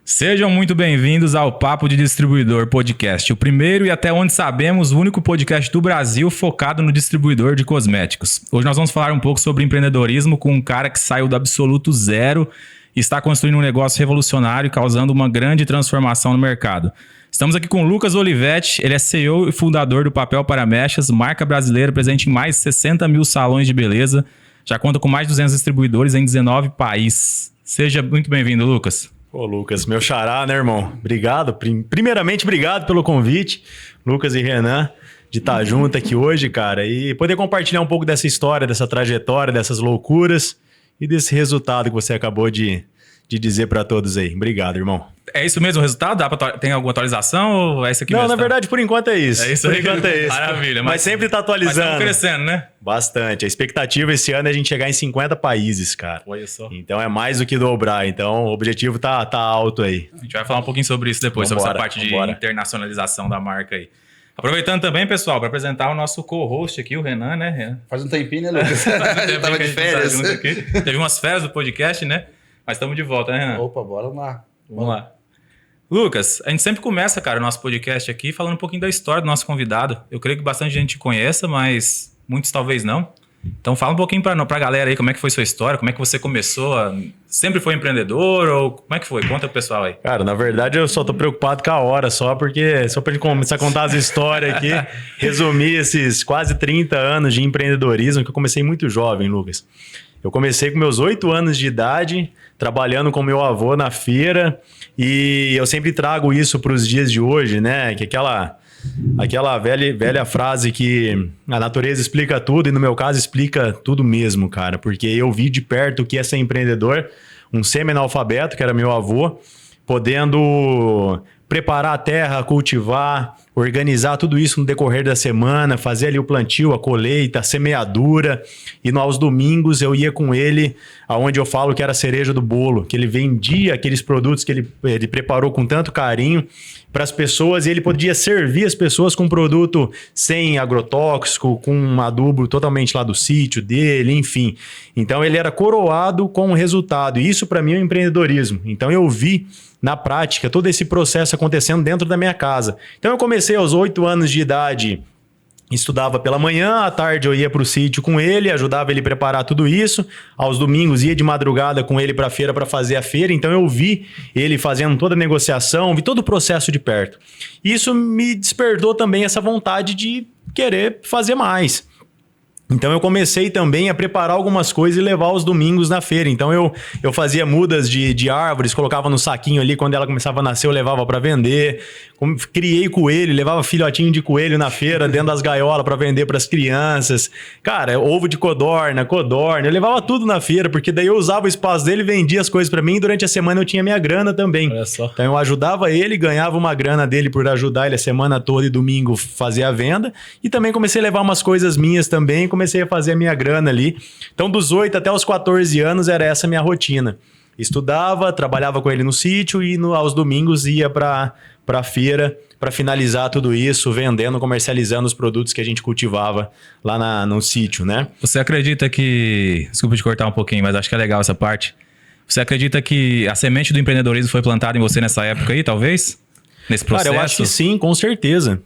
Sejam muito bem-vindos ao Papo de Distribuidor Podcast, o primeiro e até onde sabemos, o único podcast do Brasil focado no distribuidor de cosméticos. Hoje nós vamos falar um pouco sobre empreendedorismo com um cara que saiu do absoluto zero e está construindo um negócio revolucionário, causando uma grande transformação no mercado. Estamos aqui com o Lucas Olivetti, ele é CEO e fundador do Papel para Mechas, marca brasileira presente em mais de 60 mil salões de beleza, já conta com mais de 200 distribuidores em 19 países. Seja muito bem-vindo, Lucas. Ô, Lucas, meu xará, né, irmão? Obrigado. Primeiramente, obrigado pelo convite, Lucas e Renan, de estar junto aqui hoje, cara, e poder compartilhar um pouco dessa história, dessa trajetória, dessas loucuras e desse resultado que você acabou de dizer para todos aí. Obrigado, irmão. É isso mesmo o resultado? Tem alguma atualização ou é isso aqui Não, mesmo? Na verdade, por enquanto é isso. É isso por aí. enquanto é isso. Maravilha. Mas sempre tá atualizando. Mas estamos crescendo, né? Bastante. A expectativa esse ano é a gente chegar em 50 países, cara. Olha só. Então é mais do que dobrar. Então o objetivo tá alto aí. A gente vai falar um pouquinho sobre isso depois, sobre essa parte de internacionalização da marca aí. Aproveitando também, pessoal, para apresentar o nosso co-host aqui, o Renan, né, Renan? Faz um tempinho, né, Lucas? Tava de férias. Teve umas férias do podcast, né? Mas estamos de volta, né, Renan? Opa, bora lá. Vamos lá. Lucas, a gente sempre começa, cara, o nosso podcast aqui falando um pouquinho da história do nosso convidado. Eu creio que bastante gente conheça, mas muitos talvez não. Então fala um pouquinho pra galera aí como é que foi sua história, como é que você começou, sempre foi empreendedor ou como é que foi? Conta pro pessoal aí. Cara, na verdade eu só tô preocupado com a hora só pra gente começar a contar as histórias aqui, resumir esses quase 30 anos de empreendedorismo, que eu comecei muito jovem, Lucas. Eu comecei com meus 8 anos de idade, trabalhando com meu avô na feira, e eu sempre trago isso para os dias de hoje, né? Que aquela velha frase que a natureza explica tudo, e no meu caso explica tudo mesmo, cara. Porque eu vi de perto o que é ser empreendedor, um semi-analfabeto, que era meu avô, podendo preparar a terra, cultivar, organizar tudo isso no decorrer da semana, fazer ali o plantio, a colheita, a semeadura, e aos domingos eu ia com ele aonde eu falo que era a cereja do bolo, que ele vendia aqueles produtos que ele preparou com tanto carinho para as pessoas, e ele podia servir as pessoas com produto sem agrotóxico, com um adubo totalmente lá do sítio dele, enfim. Então ele era coroado com o resultado, e isso para mim é um empreendedorismo. Então eu vi na prática todo esse processo acontecendo dentro da minha casa. Então eu comecei aos 8 anos de idade, estudava pela manhã, à tarde eu ia para o sítio com ele, ajudava ele a preparar tudo isso. Aos domingos ia de madrugada com ele para a feira para fazer a feira. Então eu vi ele fazendo toda a negociação, vi todo o processo de perto. Isso me despertou também essa vontade de querer fazer mais. Então eu comecei também a preparar algumas coisas e levar aos domingos na feira. Então eu fazia mudas de árvores, colocava no saquinho ali, quando ela começava a nascer eu levava para vender. Criei coelho, levava filhotinho de coelho na feira, dentro das gaiolas para vender para as crianças. Cara, ovo de codorna, eu levava tudo na feira, porque daí eu usava o espaço dele, vendia as coisas para mim, e durante a semana eu tinha minha grana também. Olha só. Então eu ajudava ele, ganhava uma grana dele por ajudar ele a semana toda, e domingo fazer a venda. E também comecei a levar umas coisas minhas também, comecei a fazer a minha grana ali. Então dos 8 até os 14 anos era essa a minha rotina. Estudava, trabalhava com ele no sítio e aos domingos ia para a feira para finalizar tudo isso, vendendo, comercializando os produtos que a gente cultivava lá no sítio, né? Você acredita que... Desculpa te cortar um pouquinho, mas acho que é legal essa parte. Você acredita que a semente do empreendedorismo foi plantada em você nessa época aí, talvez? Nesse processo? Cara, eu acho que sim, com certeza.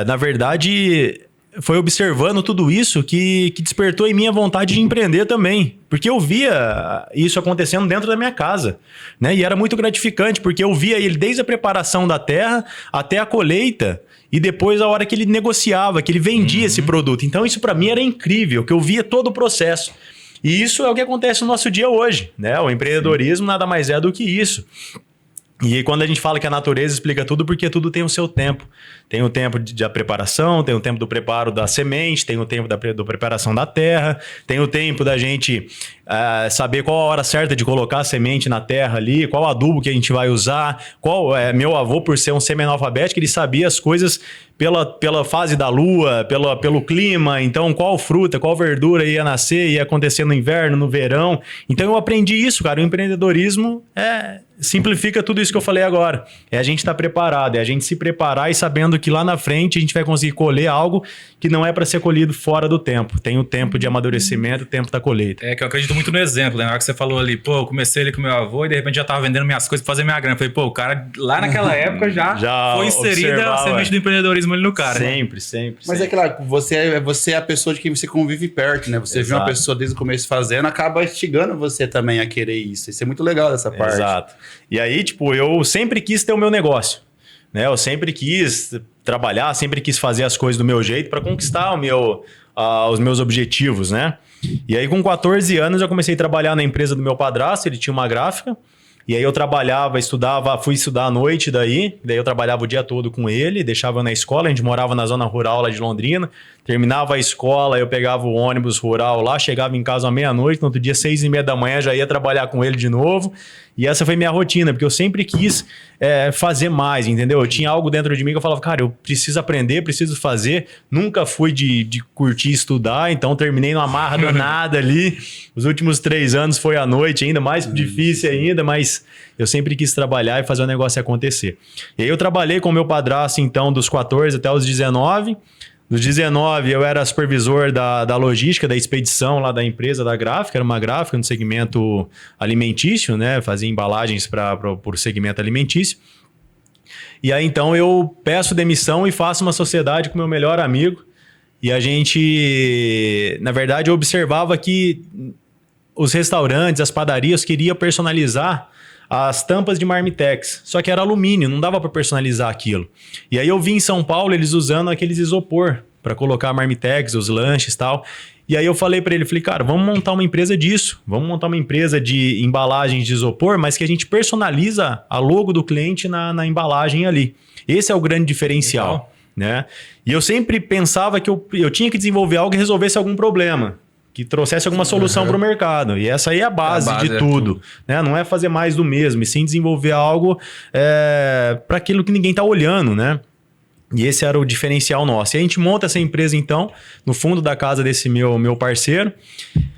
Na verdade... Foi observando tudo isso que despertou em mim a vontade de empreender também. Porque eu via isso acontecendo dentro da minha casa, né? E era muito gratificante, porque eu via ele desde a preparação da terra até a colheita e depois a hora que ele negociava, que ele vendia esse produto. Então isso para mim era incrível, que eu via todo o processo. E isso é o que acontece no nosso dia hoje, né? O empreendedorismo nada mais é do que isso. E quando a gente fala que a natureza explica tudo, porque tudo tem o seu tempo. Tem o tempo da preparação, tem o tempo do preparo da semente, tem o tempo da preparação da terra, tem o tempo da gente saber qual a hora certa de colocar a semente na terra ali, qual adubo que a gente vai usar, meu avô, por ser um semi-analfabético, ele sabia as coisas pela fase da lua, pelo clima, então qual fruta, qual verdura ia nascer, ia acontecer no inverno, no verão. Então eu aprendi isso, cara. O empreendedorismo simplifica tudo isso que eu falei agora. É a gente estar preparado, é a gente se preparar e sabendo que lá na frente a gente vai conseguir colher algo que não é para ser colhido fora do tempo. Tem o tempo de amadurecimento, o tempo da colheita. Que eu acredito acredito muito no exemplo, né? Na hora que você falou ali, pô, eu comecei ali com meu avô e de repente já tava vendendo minhas coisas pra fazer minha grana. Eu falei, pô, o cara lá naquela época já foi inserida a semente do empreendedorismo ali no cara. Sempre. Mas é claro, você é a pessoa de quem você convive perto, né? Você viu uma pessoa desde o começo fazendo, acaba instigando você também a querer isso. Isso é muito legal dessa parte. Exato. E aí, tipo, eu sempre quis ter o meu negócio, né? Eu sempre quis trabalhar, sempre quis fazer as coisas do meu jeito para conquistar os meus objetivos, né? E aí, com 14 anos, eu comecei a trabalhar na empresa do meu padrasto, ele tinha uma gráfica. E aí eu trabalhava, estudava, fui estudar à noite daí eu trabalhava o dia todo com ele, deixava eu na escola, a gente morava na zona rural lá de Londrina, terminava a escola, eu pegava o ônibus rural lá, chegava em casa à meia-noite, no outro dia 6h30 da manhã já ia trabalhar com ele de novo, e essa foi minha rotina, porque eu sempre quis fazer mais, entendeu? Eu tinha algo dentro de mim que eu falava, cara, eu preciso aprender, preciso fazer, nunca fui de curtir estudar, então terminei numa marra danada ali, os últimos 3 anos foi à noite ainda, mais difícil ainda, mas eu sempre quis trabalhar e fazer o negócio acontecer. E aí eu trabalhei com o meu padrasto, então, dos 14 até os 19. Dos 19, eu era supervisor da logística, da expedição lá da empresa, da gráfica. Era uma gráfica no segmento alimentício, né? Fazia embalagens para o segmento alimentício. E aí, então, eu peço demissão e faço uma sociedade com meu melhor amigo. E a gente, na verdade, eu observava que os restaurantes, as padarias queriam personalizar as tampas de Marmitex, só que era alumínio, não dava para personalizar aquilo. E aí eu vi em São Paulo eles usando aqueles isopor para colocar a Marmitex, os lanches e tal. E aí eu falei para ele, cara, vamos montar uma empresa disso, vamos montar uma empresa de embalagens de isopor, mas que a gente personaliza a logo do cliente na embalagem ali. Esse é o grande diferencial, né? E eu sempre pensava que eu tinha que desenvolver algo que resolvesse algum problema, que trouxesse alguma solução para o mercado. E essa aí é a base de tudo, né? Não é fazer mais do mesmo, e sim desenvolver algo para aquilo que ninguém está olhando, né? E esse era o diferencial nosso. E a gente monta essa empresa, então, no fundo da casa desse meu parceiro.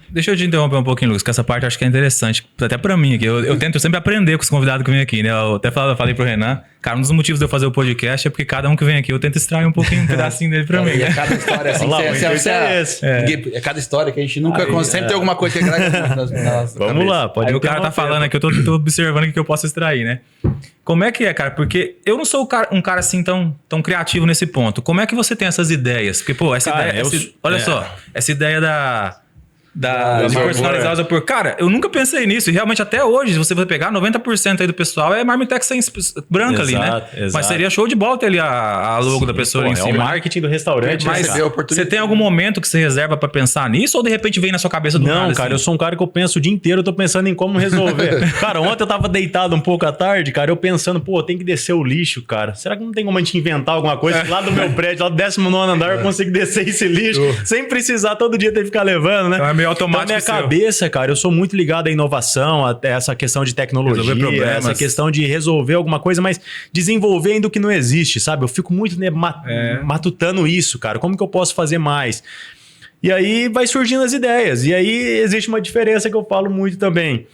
Deixa eu te interromper um pouquinho, Lucas, que essa parte eu acho que é interessante, até pra mim aqui. Eu tento sempre aprender com os convidados que vêm aqui, né? Eu até falei pro Renan, cara, um dos motivos de eu fazer o podcast é porque cada um que vem aqui eu tento extrair um pouquinho, um pedacinho dele pra mim. E é cada história assim, é cada história que a gente nunca consegue, sempre tem alguma coisa que é grande. Vamos lá, pode ir. Aí o cara tá falando aqui, eu tô observando o que eu posso extrair, né? Como é que é, cara? Porque eu não sou um cara assim tão criativo nesse ponto. Como é que você tem essas ideias? Porque, pô, essa ideia... olha só, essa ideia de personalizar o isopor. Cara, eu nunca pensei nisso. E realmente até hoje, se você for pegar, 90% aí do pessoal é Marmitex branca ali, né? Exato. Mas seria show de bola ter ali a logo da pessoa ali em cima. É o marketing do restaurante. Mas você tem algum momento que você reserva pra pensar nisso ou de repente vem na sua cabeça do nada? Não, cara, eu sou um cara que eu penso o dia inteiro, eu tô pensando em como resolver. Cara, ontem eu tava deitado um pouco à tarde, cara, eu pensando, pô, tem que descer o lixo, cara. Será que não tem como a gente inventar alguma coisa? Lá do meu prédio, lá do 19º andar, eu consigo descer esse lixo sem precisar todo dia ter que ficar levando, né? Então é meio automático. Na minha cabeça, cara, eu sou muito ligado à inovação, até essa questão de tecnologia, essa questão de resolver alguma coisa, mas desenvolver ainda o que não existe, sabe? Eu fico muito matutando isso, cara. Como que eu posso fazer mais? E aí vai surgindo as ideias. E aí existe uma diferença que eu falo muito também.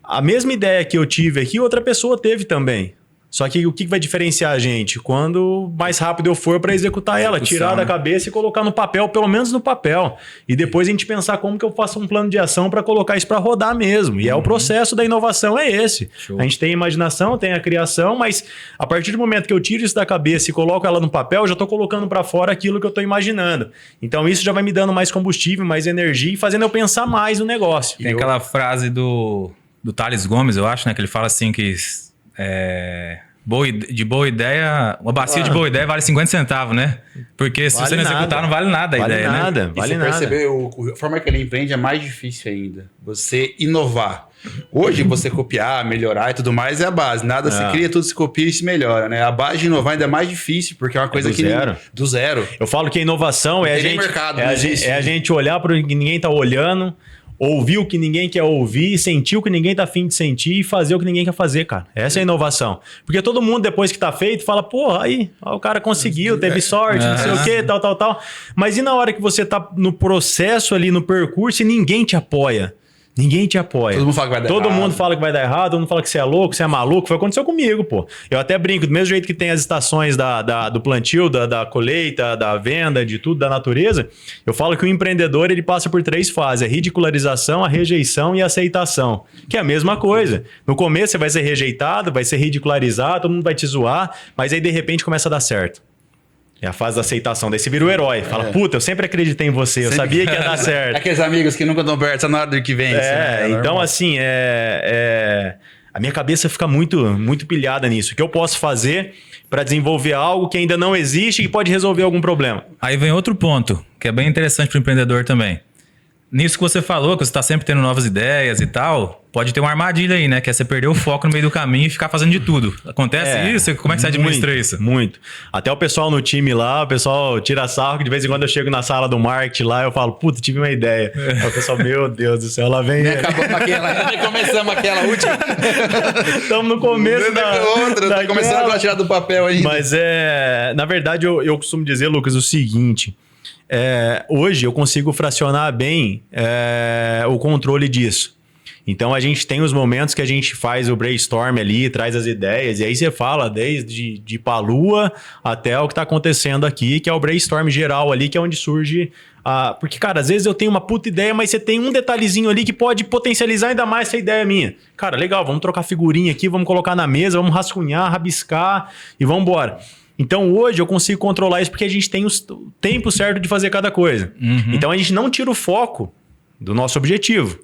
A mesma ideia que eu tive aqui, outra pessoa teve também. Só que o que vai diferenciar a gente? Quando mais rápido eu for para executar ela, tirar da cabeça e colocar no papel, pelo menos no papel. E depois a gente pensar como que eu faço um plano de ação para colocar isso para rodar mesmo. E é o processo da inovação, é esse. Show. A gente tem a imaginação, tem a criação, mas a partir do momento que eu tiro isso da cabeça e coloco ela no papel, eu já estou colocando para fora aquilo que eu estou imaginando. Então isso já vai me dando mais combustível, mais energia e fazendo eu pensar mais no negócio. Tem aquela frase do Thales Gomes, eu acho, né? Que ele fala assim que... de boa ideia, uma bacia de boa ideia vale 50 centavos, né? Porque se você não executar, não vale nada a ideia, né? Vale nada. Você percebeu, a forma que ele empreende é mais difícil ainda. Você inovar. Hoje, você copiar, melhorar e tudo mais é a base. Nada se cria, tudo se copia e se melhora, né? A base de inovar ainda é mais difícil, porque é uma coisa do zero. Eu falo que a inovação é a gente olhar para o que ninguém está olhando, ouvir o que ninguém quer ouvir, sentir o que ninguém tá afim de sentir e fazer o que ninguém quer fazer, cara. Essa é a inovação. Porque todo mundo, depois que tá feito, fala, porra, aí, ó, o cara conseguiu, teve sorte, não sei o quê, tal. Mas e na hora que você tá no processo ali, no percurso, e ninguém te apoia? Ninguém te apoia. Todo mundo fala que vai dar Todo errado. mundo fala que vai dar errado, todo mundo fala que você é louco, você é maluco. Foi o que aconteceu comigo, pô. Eu até brinco, do mesmo jeito que tem as estações do plantio, da colheita, da venda, de tudo, da natureza, eu falo que o empreendedor ele passa por 3 fases: a ridicularização, a rejeição e a aceitação. Que é a mesma coisa. No começo você vai ser rejeitado, vai ser ridicularizado, todo mundo vai te zoar, mas aí de repente começa a dar certo. É a fase da aceitação. Daí você vira o herói. Fala, puta, eu sempre acreditei em você, eu sabia que ia dar certo. Aqueles amigos que nunca dão perto, só na hora do que vem. Então normal. assim, a minha cabeça fica muito pilhada nisso. O que eu posso fazer para desenvolver algo que ainda não existe e que pode resolver algum problema? Aí vem outro ponto, que é bem interessante para o empreendedor também. Nisso que você falou, que você está sempre tendo novas ideias e tal, pode ter uma armadilha aí, né? Que é você perder o foco no meio do caminho e ficar fazendo de tudo. Acontece isso? Como é que você administra isso? Muito. Até o pessoal no time lá, o pessoal tira sarro, que de vez em quando eu chego na sala do marketing lá, eu falo, puta, tive uma ideia. Aí o pessoal, meu Deus do céu, lá vem... Nem acabamos aquela, nem começamos aquela última. Estamos no começo Tá começando a tirar do papel ainda. Mas na verdade, eu costumo dizer, Lucas, o seguinte... hoje eu consigo fracionar bem o controle disso. Então a gente tem os momentos que a gente faz o brainstorm ali, traz as ideias, e aí você fala desde de ir pra lua até o que tá acontecendo aqui, que é o brainstorm geral ali, que é onde surge porque, cara, às vezes eu tenho uma puta ideia, mas você tem um detalhezinho ali que pode potencializar ainda mais essa ideia minha. Cara, legal, vamos trocar figurinha aqui, vamos colocar na mesa, vamos rascunhar, rabiscar e vamos embora. Então hoje eu consigo controlar isso porque a gente tem o tempo certo de fazer cada coisa. Então a gente não tira o foco do nosso objetivo.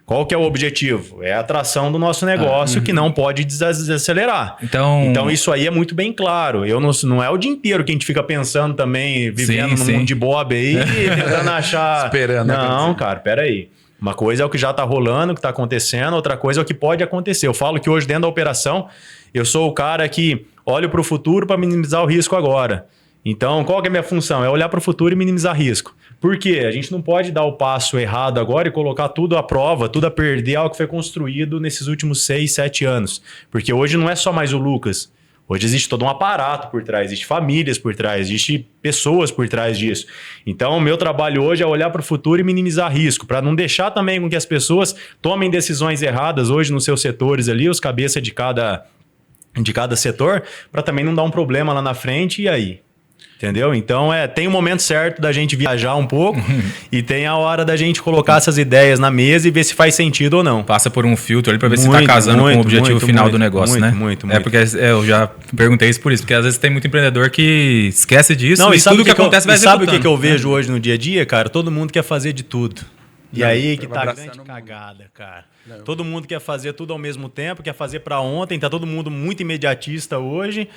Qual que é o objetivo? É a atração do nosso negócio que não pode desacelerar. Então isso aí é muito bem claro. Não é o dia inteiro que a gente fica pensando também, vivendo no mundo de Bob aí, tentando achar... Esperando. Não, cara, peraí. Uma coisa é o que já está rolando, o que está acontecendo, outra coisa é o que pode acontecer. Eu falo que hoje dentro da operação, eu sou o cara que olho para o futuro para minimizar o risco agora. Então, qual que é a minha função? É olhar para o futuro e minimizar risco. Por quê? A gente não pode dar o passo errado agora e colocar tudo à prova, tudo a perder algo que foi construído nesses últimos 6, 7 anos. Porque hoje não é só mais o Lucas. Hoje existe todo um aparato por trás, existe famílias por trás, existe pessoas por trás disso. Então, o meu trabalho hoje é olhar para o futuro e minimizar risco, para não deixar também com que as pessoas tomem decisões erradas hoje nos seus setores ali, os cabeças de cada setor, para também não dar um problema lá na frente e aí. Entendeu? Então, tem o momento certo da gente viajar um pouco e tem a hora da gente colocar essas ideias na mesa e ver se faz sentido ou não. Passa por um filtro ali pra ver se tá casando com o objetivo final do negócio, né? Muito. Porque eu já perguntei isso por isso, porque às vezes tem muito empreendedor que esquece disso não, e tudo que acontece vai executando. Sabe o que eu vejo hoje no dia a dia, cara? Todo mundo quer fazer de tudo. E aí que tá a grande cagada, cara. Todo mundo quer fazer tudo ao mesmo tempo, quer fazer pra ontem, tá todo mundo muito imediatista hoje.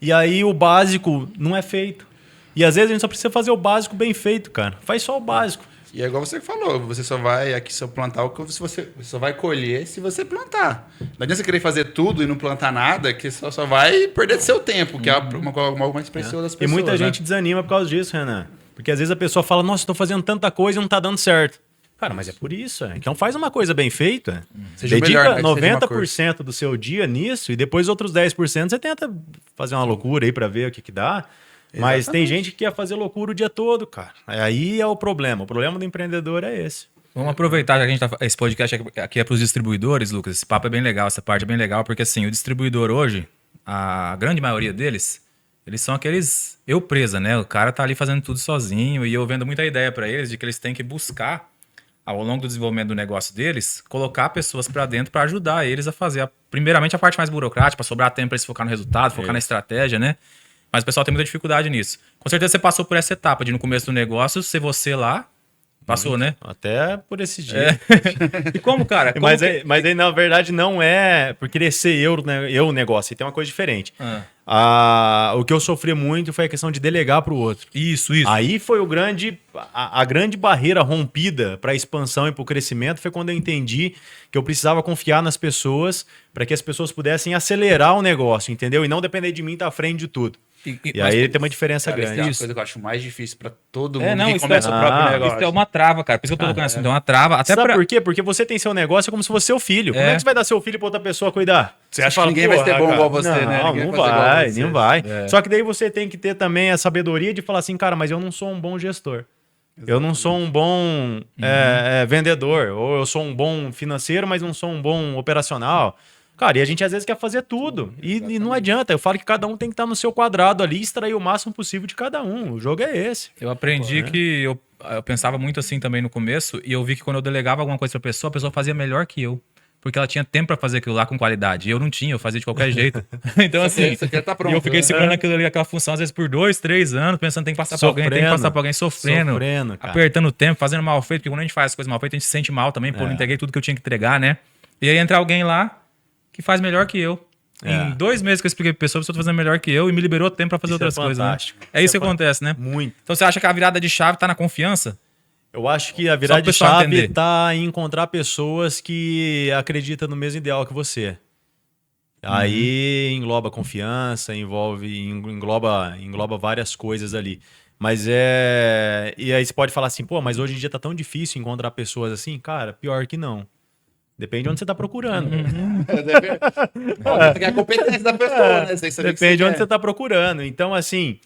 E aí o básico não é feito. E às vezes a gente só precisa fazer o básico bem feito, cara. Faz só o básico. E é igual você falou, você só vai aqui só plantar o que você só vai colher se você plantar. Não adianta você querer fazer tudo e não plantar nada, que só vai perder seu tempo, que é algo mais precioso das pessoas. E muita né? gente desanima por causa disso, Renan. Porque às vezes a pessoa fala, nossa, estou fazendo tanta coisa e não tá dando certo. Cara, mas é por isso. Então faz uma coisa bem feita. Dedica 90% do seu dia nisso e depois outros 10% você tenta fazer uma loucura aí para ver o que dá. Mas Exatamente. tem gente que quer fazer loucura o dia todo, cara. Aí é o problema. O problema do empreendedor é esse. Vamos aproveitar, já que a gente esse podcast aqui é para os distribuidores, Lucas. Esse papo é bem legal, essa parte é bem legal, porque assim, o distribuidor hoje, a grande maioria deles, eles são aqueles eu presa, né? O cara tá ali fazendo tudo sozinho e eu vendo muita ideia para eles de que eles têm que buscar, ao longo do desenvolvimento do negócio deles, colocar pessoas para dentro para ajudar eles a fazer, primeiramente, a parte mais burocrática, para sobrar tempo para eles focar no resultado, focar na estratégia, né? Mas o pessoal tem muita dificuldade nisso. Com certeza você passou por essa etapa de no começo do negócio, ser você lá, passou, né? Até por esse dia. E como, cara? Mas aí, na verdade, não é por querer ser eu o negócio. Tem uma coisa diferente. O que eu sofri muito foi a questão de delegar para o outro. Isso. Aí foi a grande barreira rompida para a expansão e para o crescimento foi quando eu entendi que eu precisava confiar nas pessoas para que as pessoas pudessem acelerar o negócio, entendeu? E não depender de mim estar à frente de tudo. E aí tem uma diferença grande. Isso é uma coisa que eu acho mais difícil para todo mundo não, que começa o próprio negócio. Isso é uma trava, cara. Por isso que eu tô colocando assim, é uma trava. Até Sabe por quê? Porque você tem seu negócio como se fosse seu filho. Como é que você vai dar seu filho para outra pessoa cuidar? Você acha que ninguém vai ser bom igual você, né? Não vai. Só que daí você tem que ter também a sabedoria de falar assim, cara, mas eu não sou um bom gestor. Eu não sou um bom vendedor, ou eu sou um bom financeiro, mas não sou um bom operacional. Cara, e a gente às vezes quer fazer tudo. E não adianta. Eu falo que cada um tem que estar no seu quadrado ali e extrair o máximo possível de cada um. O jogo é esse. Eu aprendi que eu pensava muito assim também no começo, e eu vi que quando eu delegava alguma coisa pra pessoa, a pessoa fazia melhor que eu. Porque ela tinha tempo pra fazer aquilo lá com qualidade. E eu não tinha, eu fazia de qualquer jeito. Então, assim, Você quer tá pronto, e eu fiquei né? segurando aquilo ali, aquela função, às vezes por 2, 3 anos, pensando tem que passar pra alguém, tem que passar pra alguém, sofrendo cara. apertando o tempo, fazendo mal feito, porque quando a gente faz as coisas mal feitas, a gente se sente mal também, pô, não entreguei tudo que eu tinha que entregar, né? E aí entra alguém lá que faz melhor que eu. Em 2 meses que eu expliquei pra pessoa, a pessoa tá fazendo melhor que eu e me liberou tempo pra fazer outras coisas, né? É isso que acontece, né? Muito. Então você acha que a virada de chave tá na confiança? Eu acho que a virada de pessoal chave entender. tá em encontrar pessoas que acreditam no mesmo ideal que você. Aí engloba confiança, engloba várias coisas ali. Mas E aí você pode falar assim, pô, mas hoje em dia tá tão difícil encontrar pessoas assim? Cara, pior que não. Depende de onde você tá procurando. Tem a competência da pessoa, né? Depende de onde você está procurando. Então, assim,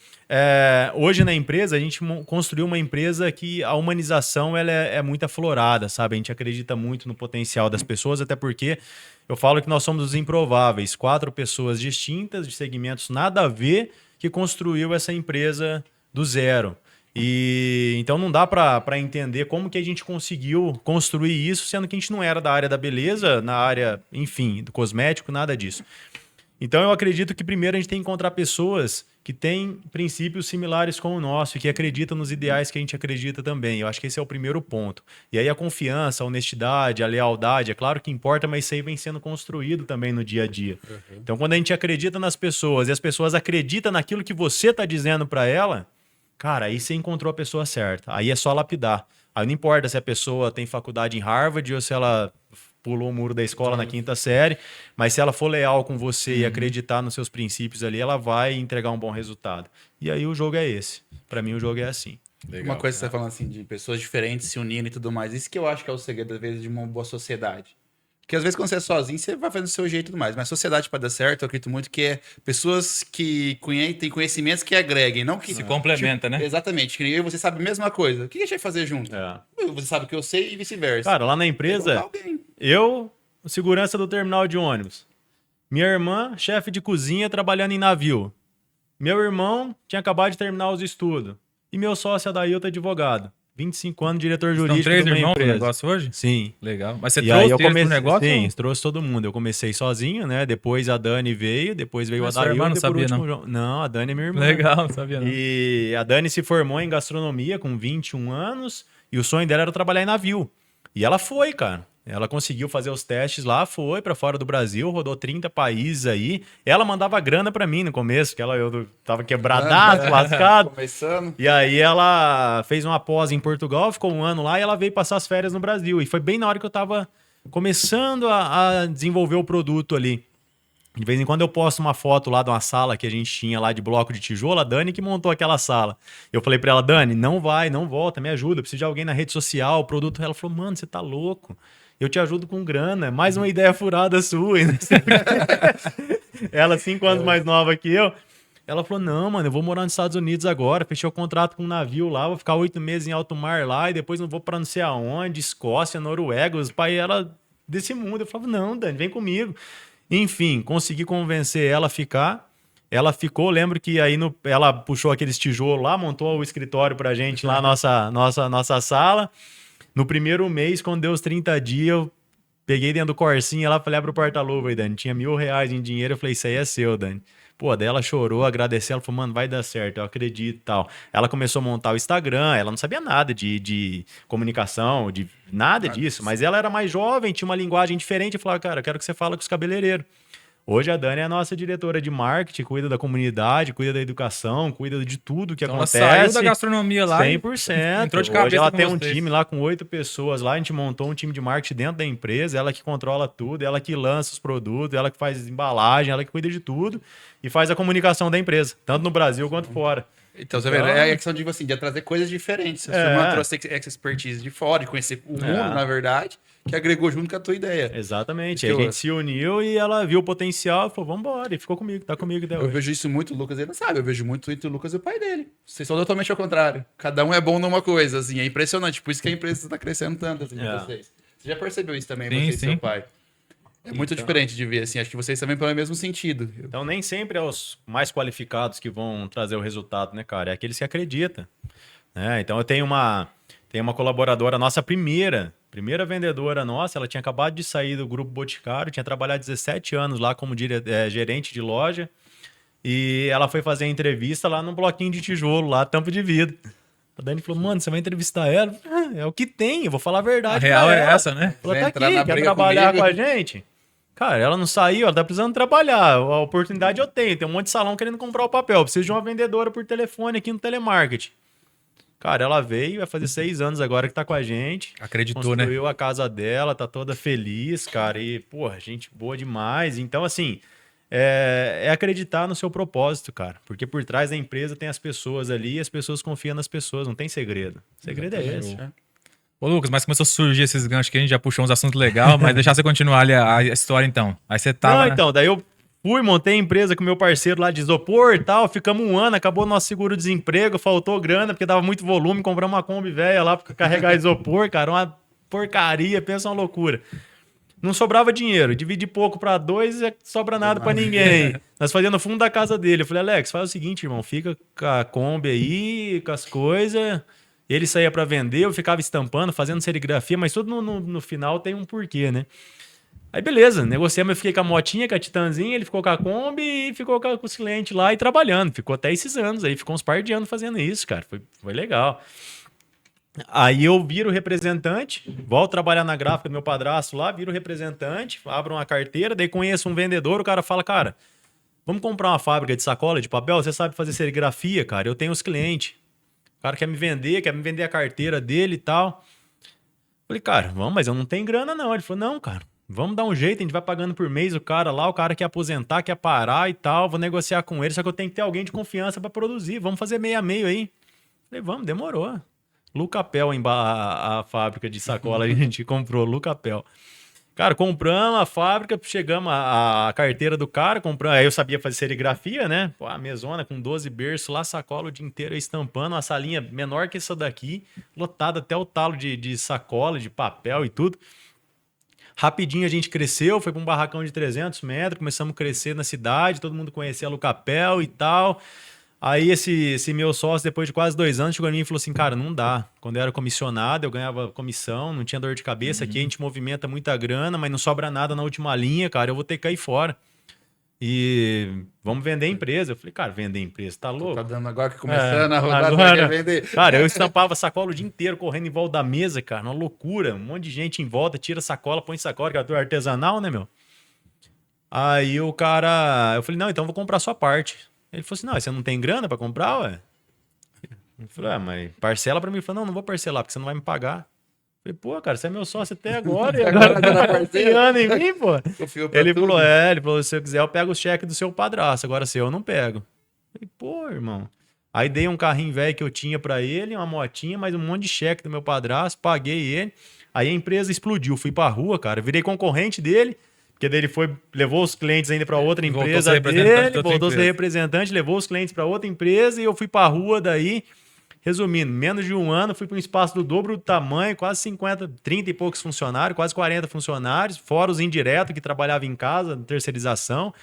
hoje na empresa, a gente construiu uma empresa que a humanização ela é muito aflorada, sabe? A gente acredita muito no potencial das pessoas, até porque eu falo que nós somos os improváveis. 4 pessoas distintas, de segmentos nada a ver, que construiu essa empresa do zero. E então não dá para entender como que a gente conseguiu construir isso, sendo que a gente não era da área da beleza, na área, enfim, do cosmético, nada disso. Então eu acredito que primeiro a gente tem que encontrar pessoas que têm princípios similares com o nosso e que acreditam nos ideais que a gente acredita também. Eu acho que esse é o primeiro ponto. E aí a confiança, a honestidade, a lealdade, é claro que importa, mas isso aí vem sendo construído também no dia a dia. Então quando a gente acredita nas pessoas e as pessoas acreditam naquilo que você está dizendo para ela, cara, aí você encontrou a pessoa certa. Aí é só lapidar. Aí não importa se a pessoa tem faculdade em Harvard ou se ela pulou o muro da escola na 5ª série, mas se ela for leal com você e acreditar nos seus princípios ali, ela vai entregar um bom resultado. E aí o jogo é esse. Pra mim o jogo é assim. Legal, uma coisa que você tá falando assim, de pessoas diferentes se unindo e tudo mais, isso que eu acho que é o segredo, às vezes, de uma boa sociedade. Porque às vezes quando você é sozinho, você vai fazendo do seu jeito e tudo mais. Mas sociedade para dar certo, eu acredito muito que é pessoas que têm conhecimentos que agreguem, não que... Se complementa, né? Exatamente. Que eu e você sabe a mesma coisa. O que a gente vai fazer junto? Você sabe o que eu sei e vice-versa. Cara, lá na empresa, eu, segurança do terminal de ônibus. Minha irmã, chefe de cozinha, trabalhando em navio. Meu irmão tinha acabado de terminar os estudos. E meu sócio, Adailton, advogado. 25 anos, diretor jurídico de uma empresa. São 3 irmãos no negócio hoje? Sim. Legal. Mas você e trouxe aí eu eles pro negócio? Sim, trouxe todo mundo. Eu comecei sozinho, né? Depois a Dani veio, depois veio a sua irmã Adailton. não sabia, não? João. Não, a Dani é minha irmã. Legal, não sabia não. E a Dani se formou em gastronomia com 21 anos e o sonho dela era trabalhar em navio. E ela foi, cara. Ela conseguiu fazer os testes lá, foi pra fora do Brasil, rodou 30 países aí. Ela mandava grana pra mim no começo, que eu tava quebradaço, lascado. Começando. E aí ela fez uma pós em Portugal, ficou 1 ano lá e ela veio passar as férias no Brasil. E foi bem na hora que eu tava começando a desenvolver o produto ali. De vez em quando eu posto uma foto lá de uma sala que a gente tinha lá de bloco de tijolo, a Dani que montou aquela sala. Eu falei pra ela, Dani, não volta, me ajuda, eu preciso de alguém na rede social, o produto. Ela falou, mano, você tá louco. Eu te ajudo com grana, mais uma ideia furada sua. Ela, 5 anos mais nova que eu. Ela falou, não, mano, eu vou morar nos Estados Unidos agora. Fechei o contrato com um navio lá, vou ficar 8 meses em alto mar lá e depois não vou pra não sei aonde, Escócia, Noruega. Os pai era desse mundo. Eu falava, não, Dani, vem comigo. Enfim, consegui convencer ela a ficar. Ela ficou, lembro que aí ela puxou aqueles tijolos lá, montou o escritório pra gente lá, nossa sala. No primeiro mês, quando deu os 30 dias, eu peguei dentro do Corsinha lá, falei, abre o porta-luva aí, Dani. Tinha R$1.000 em dinheiro, eu falei, isso aí é seu, Dani. Pô, daí ela chorou, agradeceu, ela falou, mano, vai dar certo, eu acredito e tal. Ela começou a montar o Instagram, ela não sabia nada de comunicação, de nada disso, mas ela era mais jovem, tinha uma linguagem diferente, eu falava, cara, eu quero que você fale com os cabeleireiros. Hoje a Dani é a nossa diretora de marketing, cuida da comunidade, cuida da educação, cuida de tudo que acontece. Ela saiu da gastronomia lá 100%. Entrou de cabeça. Hoje ela com tem vocês. um time lá com 8 pessoas lá, a gente montou um time de marketing dentro da empresa, ela que controla tudo, ela que lança os produtos, ela que faz embalagem, ela que cuida de tudo e faz a comunicação da empresa, tanto no Brasil quanto fora. Então, você vê, é a questão de, assim, de trazer coisas diferentes. A sua irmã trouxe essa expertise de fora, de conhecer o mundo, na verdade, que agregou junto com a tua ideia. Exatamente. Aí a gente se uniu e ela viu o potencial e falou, vambora. E ficou comigo, tá comigo até hoje. Eu vejo isso muito, o Lucas, ele não sabe, eu vejo muito entre o Lucas e o pai dele. Vocês são totalmente ao contrário. Cada um é bom numa coisa, assim, é impressionante. Por isso que a empresa está crescendo tanto, assim, de vocês. Você já percebeu isso também, você e seu pai? É muito diferente de ver, assim, acho que vocês também pelo mesmo sentido. Então, nem sempre é os mais qualificados que vão trazer o resultado, né, cara? É aqueles que acreditam. Né? Então, eu tenho uma colaboradora nossa, primeira vendedora nossa, ela tinha acabado de sair do Grupo Boticário, tinha trabalhado 17 anos lá como gerente de loja, e ela foi fazer a entrevista lá num bloquinho de tijolo, lá, tampa de vidro. A Dani falou, mano, você vai entrevistar ela? É o que tem, eu vou falar a verdade. A real é essa, né? Ela tá aqui, quer trabalhar com a gente? Cara, ela não saiu, ela tá precisando trabalhar. A oportunidade eu tenho. Tem um monte de salão querendo comprar o papel. Eu preciso de uma vendedora por telefone aqui no telemarketing. Cara, ela veio, vai fazer 6 anos agora que tá com a gente. Acreditou, né? Construiu a casa dela, tá toda feliz, cara. E, porra, gente boa demais. Então, assim, é acreditar no seu propósito, cara. Porque por trás da empresa tem as pessoas ali e as pessoas confiam nas pessoas. Não tem segredo. O segredo é esse. Ô, Lucas, mas começou a surgir esses ganchos que a gente já puxou uns assuntos legais, mas deixar você continuar ali a história, então. Aí você tava... Não, então, daí eu fui, montei a empresa com meu parceiro lá de isopor e tal, ficamos 1 ano, acabou nosso seguro-desemprego, faltou grana, porque dava muito volume, compramos uma Kombi velha lá pra carregar isopor, cara, uma porcaria, pensa uma loucura. Não sobrava dinheiro, dividi pouco pra 2 e sobra nada pra ninguém. Nós fazíamos no fundo da casa dele. Eu falei, Alex, faz o seguinte, irmão, fica com a Kombi aí, com as coisas... Ele saía para vender, eu ficava estampando, fazendo serigrafia, mas tudo no final tem um porquê, né? Aí beleza, negociamos, eu fiquei com a motinha, com a Titanzinha, ele ficou com a Kombi e ficou com os clientes lá e trabalhando. Ficou até esses anos aí, ficou uns par de anos fazendo isso, cara. Foi legal. Aí eu viro representante, volto trabalhar na gráfica do meu padrasto lá, viro representante, abro uma carteira, daí conheço um vendedor, o cara fala, cara, vamos comprar uma fábrica de sacola de papel? Você sabe fazer serigrafia, cara? Eu tenho os clientes. O cara quer me vender a carteira dele e tal. Falei, cara, vamos, mas eu não tenho grana não. Ele falou, não, cara, vamos dar um jeito, a gente vai pagando por mês o cara lá, o cara quer aposentar, quer parar e tal, vou negociar com ele, só que eu tenho que ter alguém de confiança para produzir, vamos fazer meio a meio aí. Falei, vamos, demorou. Lucapel, a fábrica de sacola, a gente comprou, Lucapel. Cara, compramos a fábrica, chegamos a carteira do cara, compramos, aí eu sabia fazer serigrafia, né? Pô, a mesona com 12 berços lá, sacola o dia inteiro estampando, uma salinha menor que essa daqui, lotada até o talo de sacola, de papel e tudo. Rapidinho a gente cresceu, foi para um barracão de 300 metros, começamos a crescer na cidade, todo mundo conhecia a Lucapel e tal. Aí esse meu sócio, depois de quase 2 anos, chegou em mim e falou assim, cara, não dá. Quando eu era comissionado, eu ganhava comissão, não tinha dor de cabeça. Aqui a gente movimenta muita grana, mas não sobra nada na última linha, cara, eu vou ter que cair fora. E vamos vender a empresa. Eu falei, cara, vender a empresa, tá louco? Tá dando agora que começando a rodar, agora, vender. Cara, eu estampava sacola o dia inteiro, correndo em volta da mesa, cara, uma loucura. Um monte de gente em volta, tira sacola, põe sacola, que é artesanal, né, meu? Aí o cara, eu falei, não, então eu vou comprar a sua parte. Ele falou assim, não, você não tem grana pra comprar, ué? Eu falei, mas parcela pra mim. Ele falou, não vou parcelar, porque você não vai me pagar. Eu falei, pô, cara, você é meu sócio até agora. E agora tá confiando em mim, pô. Ele falou, se eu quiser eu pego o cheque do seu padrasto, agora se eu não pego. Eu falei, pô, irmão. Aí dei um carrinho velho que eu tinha pra ele, uma motinha, mais um monte de cheque do meu padrasto, paguei ele. Aí a empresa explodiu, fui pra rua, cara, virei concorrente dele. Porque daí ele levou os clientes ainda para outra empresa dele, voltou a ser representante, levou os clientes para outra empresa e eu fui para a rua daí. Resumindo, menos de 1 ano, fui para um espaço do dobro do tamanho, quase 50, 30 e poucos funcionários, quase 40 funcionários, fora os indiretos que trabalhavam em casa, terceirização.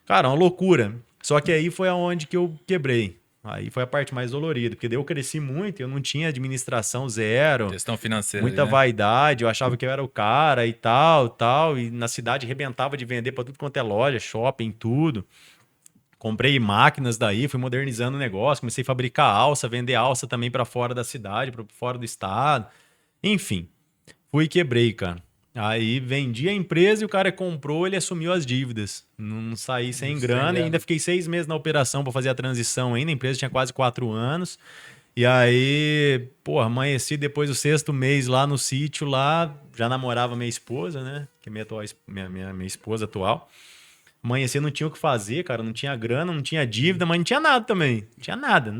Cara, uma loucura. Só que aí foi aonde que eu quebrei. Aí foi a parte mais dolorida, porque daí eu cresci muito, eu não tinha administração zero. Gestão financeira. Muita vaidade, eu achava que eu era o cara e tal, e na cidade arrebentava de vender para tudo quanto é loja, shopping, tudo. Comprei máquinas daí, fui modernizando o negócio, comecei a fabricar alça, vender alça também para fora da cidade, para fora do estado. Enfim, fui e quebrei, cara. Aí vendi a empresa e o cara comprou, ele assumiu as dívidas. Não saí sem grana e ainda fiquei 6 meses na operação para fazer a transição ainda. A empresa tinha quase 4 anos. E aí, pô, amanheci depois do 6º mês lá no sítio, lá já namorava minha esposa, né? Que é minha esposa atual. Amanhecer não tinha o que fazer, cara. Não tinha grana, não tinha dívida, mas não tinha nada também. Não tinha nada.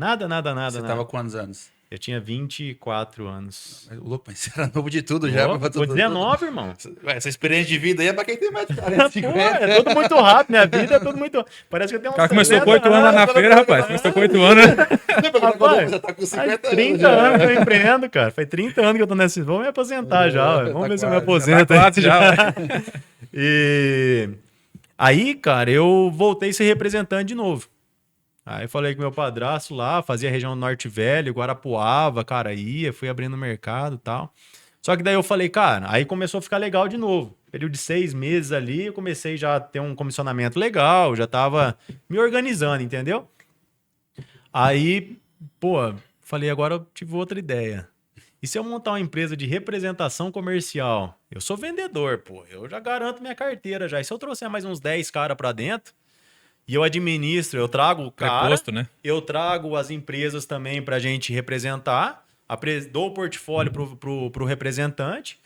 Você tava quantos anos? Eu tinha 24 anos. Louco, mas você era novo de tudo já. Tô 19, irmão. Essa experiência de vida aí é pra quem tem mais de 40, 50. É tudo muito rápido, minha vida é tudo muito... Parece que eu tenho uns... O cara começou com 8 anos lá na feira, rapaz. Começou com 8 anos. Rapaz, você tá com 50 faz 30 anos que eu empreendo, cara. Faz 30 anos que eu tô nesse... Vou me aposentar já. Vamos ver se eu me aposento. Tá já. E... Aí, cara, eu voltei a ser representante de novo. Aí falei com meu padrasto lá, fazia a região Norte Velho, Guarapuava, cara, fui abrindo mercado e tal. Só que daí eu falei, cara, aí começou a ficar legal de novo. Período de 6 meses ali, eu comecei já a ter um comissionamento legal, já tava me organizando, entendeu? Aí, pô, falei, agora eu tive outra ideia. E se eu montar uma empresa de representação comercial? Eu sou vendedor, pô, eu já garanto minha carteira já. E se eu trouxer mais uns 10 caras pra dentro, e eu administro, eu trago o cara, Preposto, né? eu trago as empresas também pra gente representar, dou o portfólio pro representante,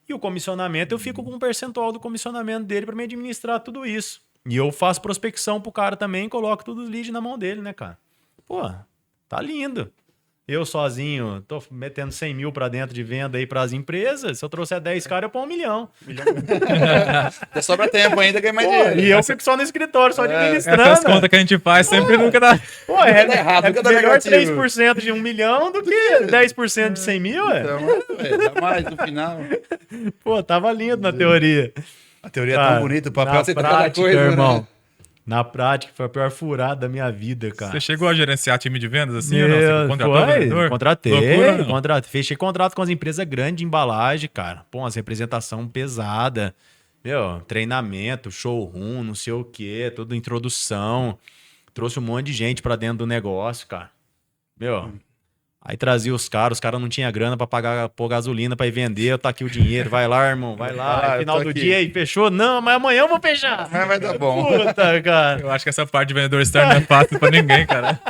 e o comissionamento, eu fico com um percentual do comissionamento dele pra me administrar tudo isso. E eu faço prospecção pro cara também, coloco tudo os leads na mão dele, né, cara? Pô, tá lindo. Eu sozinho, tô metendo 100 mil pra dentro de venda aí pras empresas. Se eu trouxer 10 caras, eu pôr 1 milhão. Até sobra tempo ainda, ganha mais dinheiro. E eu fico só no escritório, só administrando. Essas contas que a gente faz sempre nunca dá. Pô, é errado, nunca dá melhor negativo. 3% de 1 milhão do que 10% de 100 mil, Então, dá mais no final. Pô, tava lindo na teoria. A teoria é Cara, tão bonita, o papel na aceita cada prática, coisa, irmão. né? Na prática, foi a pior furada da minha vida, cara. Você chegou a gerenciar time de vendas assim ou não? Você contratou foi, vendedor? contratei, Loucura, não? fechei contrato com as empresas grandes de embalagem, cara. Pô, umas representação pesada. Meu, treinamento, showroom, não sei o quê, toda introdução. Trouxe um monte de gente pra dentro do negócio, cara. Meu, aí trazia os caras não tinham grana pra pagar, pôr gasolina pra ir vender, tá aqui o dinheiro, vai lá, irmão, vai lá. eu Final tô do aqui. dia aí, fechou? Não, mas amanhã eu vou fechar. Mas vai dar bom. Puta, cara. Eu acho que essa parte de vendedor externo não é fácil pra ninguém, cara.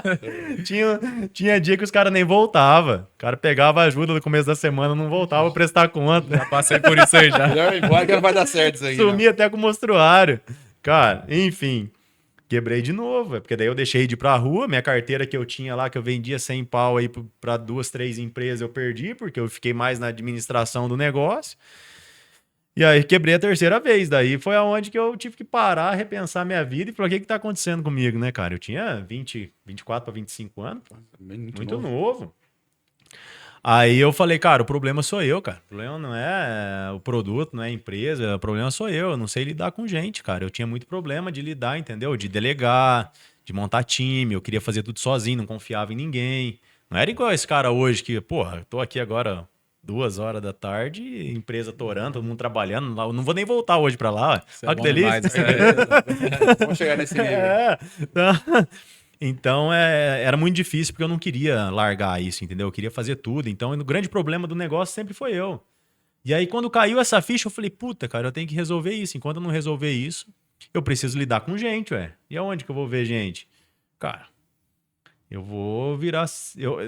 Tinha dia que os caras nem voltavam. O cara pegava ajuda no começo da semana, não voltava a prestar conta. Já passei por isso aí já. Melhor ir embora que não vai dar certo isso aí. Sumia até com o mostruário. Cara, enfim. Quebrei de novo, porque daí eu deixei de ir pra rua, minha carteira que eu tinha lá, que eu vendia 100 pau aí pra 2, 3 empresas, eu perdi, porque eu fiquei mais na administração do negócio. E aí quebrei a terceira vez, daí foi aonde que eu tive que parar, repensar minha vida e falar, o que tá acontecendo comigo, né, cara? Eu tinha 24 para 25 anos, muito novo. Aí eu falei, cara, o problema sou eu, cara. O problema não é o produto, não é a empresa, o problema sou eu não sei lidar com gente, cara. Eu tinha muito problema de lidar, entendeu? De delegar, de montar time, eu queria fazer tudo sozinho, não confiava em ninguém. Não era igual esse cara hoje que, porra, eu tô aqui agora 2 horas da tarde, empresa torando, todo mundo trabalhando lá. Eu não vou nem voltar hoje pra lá, ó. Olha que delícia. Vamos chegar nesse nível. Então, era muito difícil porque eu não queria largar isso, entendeu? Eu queria fazer tudo. Então, o grande problema do negócio sempre foi eu. E aí, quando caiu essa ficha, eu falei, puta, cara, eu tenho que resolver isso. Enquanto eu não resolver isso, eu preciso lidar com gente, ué. E aonde que eu vou ver gente? Cara, eu vou virar...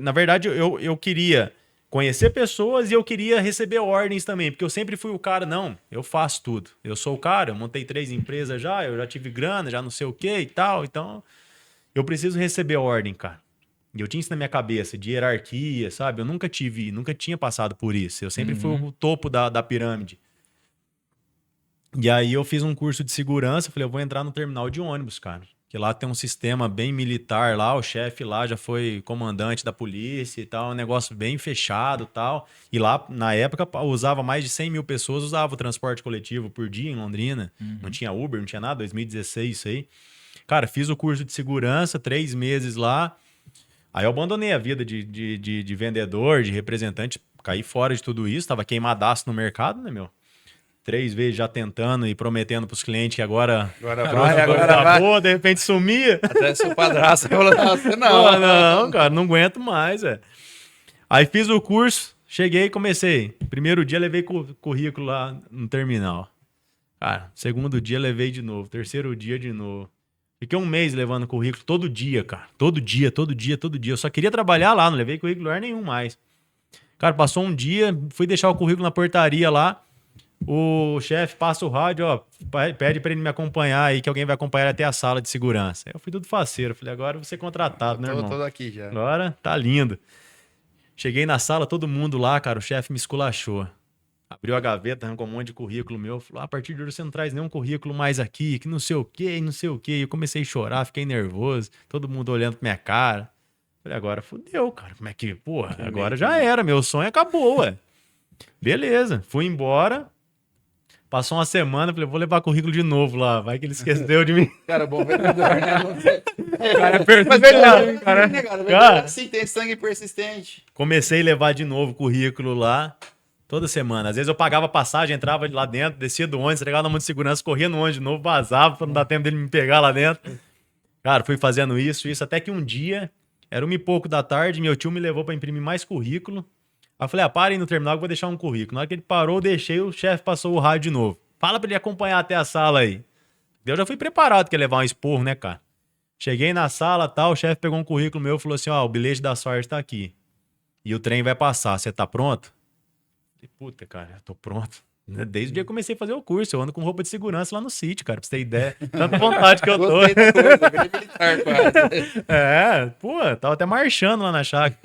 na verdade, eu queria conhecer pessoas e eu queria receber ordens também, porque eu sempre fui o cara, não, eu faço tudo. Eu sou o cara, eu montei 3 empresas já, eu já tive grana, já não sei o que e tal, então... Eu preciso receber ordem, cara. E eu tinha isso na minha cabeça, de hierarquia, sabe? Eu nunca tinha passado por isso. Eu sempre fui o topo da pirâmide. E aí eu fiz um curso de segurança, falei, eu vou entrar no terminal de ônibus, cara. Que lá tem um sistema bem militar lá, o chefe lá já foi comandante da polícia e tal, um negócio bem fechado e tal. E lá, na época, usava mais de 100 mil pessoas, usava o transporte coletivo por dia em Londrina. Não tinha Uber, não tinha nada, 2016 isso aí. Cara, fiz o curso de segurança, 3 meses lá. Aí eu abandonei a vida de vendedor, de representante, caí fora de tudo isso, tava queimadaço no mercado, né, meu? 3 vezes já tentando e prometendo pros clientes que agora vai. Boa, de repente sumia. Até seu padrasto falou, nossa, Não, cara, não aguento mais, velho. Aí fiz o curso, cheguei e comecei. Primeiro dia levei currículo lá no terminal. Cara, segundo dia levei de novo, terceiro dia de novo. Fiquei 1 mês levando currículo todo dia, cara. Todo dia. Eu só queria trabalhar lá, não levei currículo nenhum mais. Cara, passou um dia, fui deixar o currículo na portaria lá. o chefe passa o rádio, ó, pede pra ele me acompanhar aí, que alguém vai acompanhar até a sala de segurança. Aí eu fui tudo faceiro, falei, agora eu vou ser contratado, né, irmão? Tô aqui já. Agora tá lindo. Cheguei na sala, todo mundo lá, cara, o chefe me esculachou. Abriu a gaveta, arrancou um monte de currículo meu, falou, a partir de hoje você não traz nenhum currículo mais aqui, que não sei o quê, não sei o quê. Eu comecei a chorar, fiquei nervoso, todo mundo olhando pra minha cara. Falei, agora fudeu, cara, como é que, porra, agora já era, meu sonho acabou, ué. Beleza, fui embora, passou uma semana, falei, vou levar currículo de novo lá, vai que ele esqueceu de mim. Cara, bom vendedor, né? O cara é persistente, Cara, assim, tem sangue persistente. Comecei a levar de novo currículo lá, toda semana. Às vezes eu pagava passagem, entrava lá dentro, descia do ônibus, entregava na mão de segurança, corria no ônibus de novo, vazava pra não dar tempo dele me pegar lá dentro. Cara, fui fazendo isso, até que um dia, era 1h pouco da tarde, meu tio me levou pra imprimir mais currículo. Aí eu falei, parem no terminal que eu vou deixar um currículo. Na hora que ele parou, eu deixei, o chefe passou o rádio de novo. Fala pra ele acompanhar até a sala aí. Eu já fui preparado que ia levar um esporro, né, cara? Cheguei na sala, tal, o chefe pegou um currículo meu e falou assim, ó, o bilhete da sorte tá aqui. E o trem vai passar, você tá pronto? Falei, puta, cara, eu tô pronto. Desde o dia que eu comecei a fazer o curso, eu ando com roupa de segurança lá no sítio, cara, pra você ter ideia. Tanta vontade que eu tô. Gostei da coisa, virei militar quase. Pô, tava até marchando lá na chácara.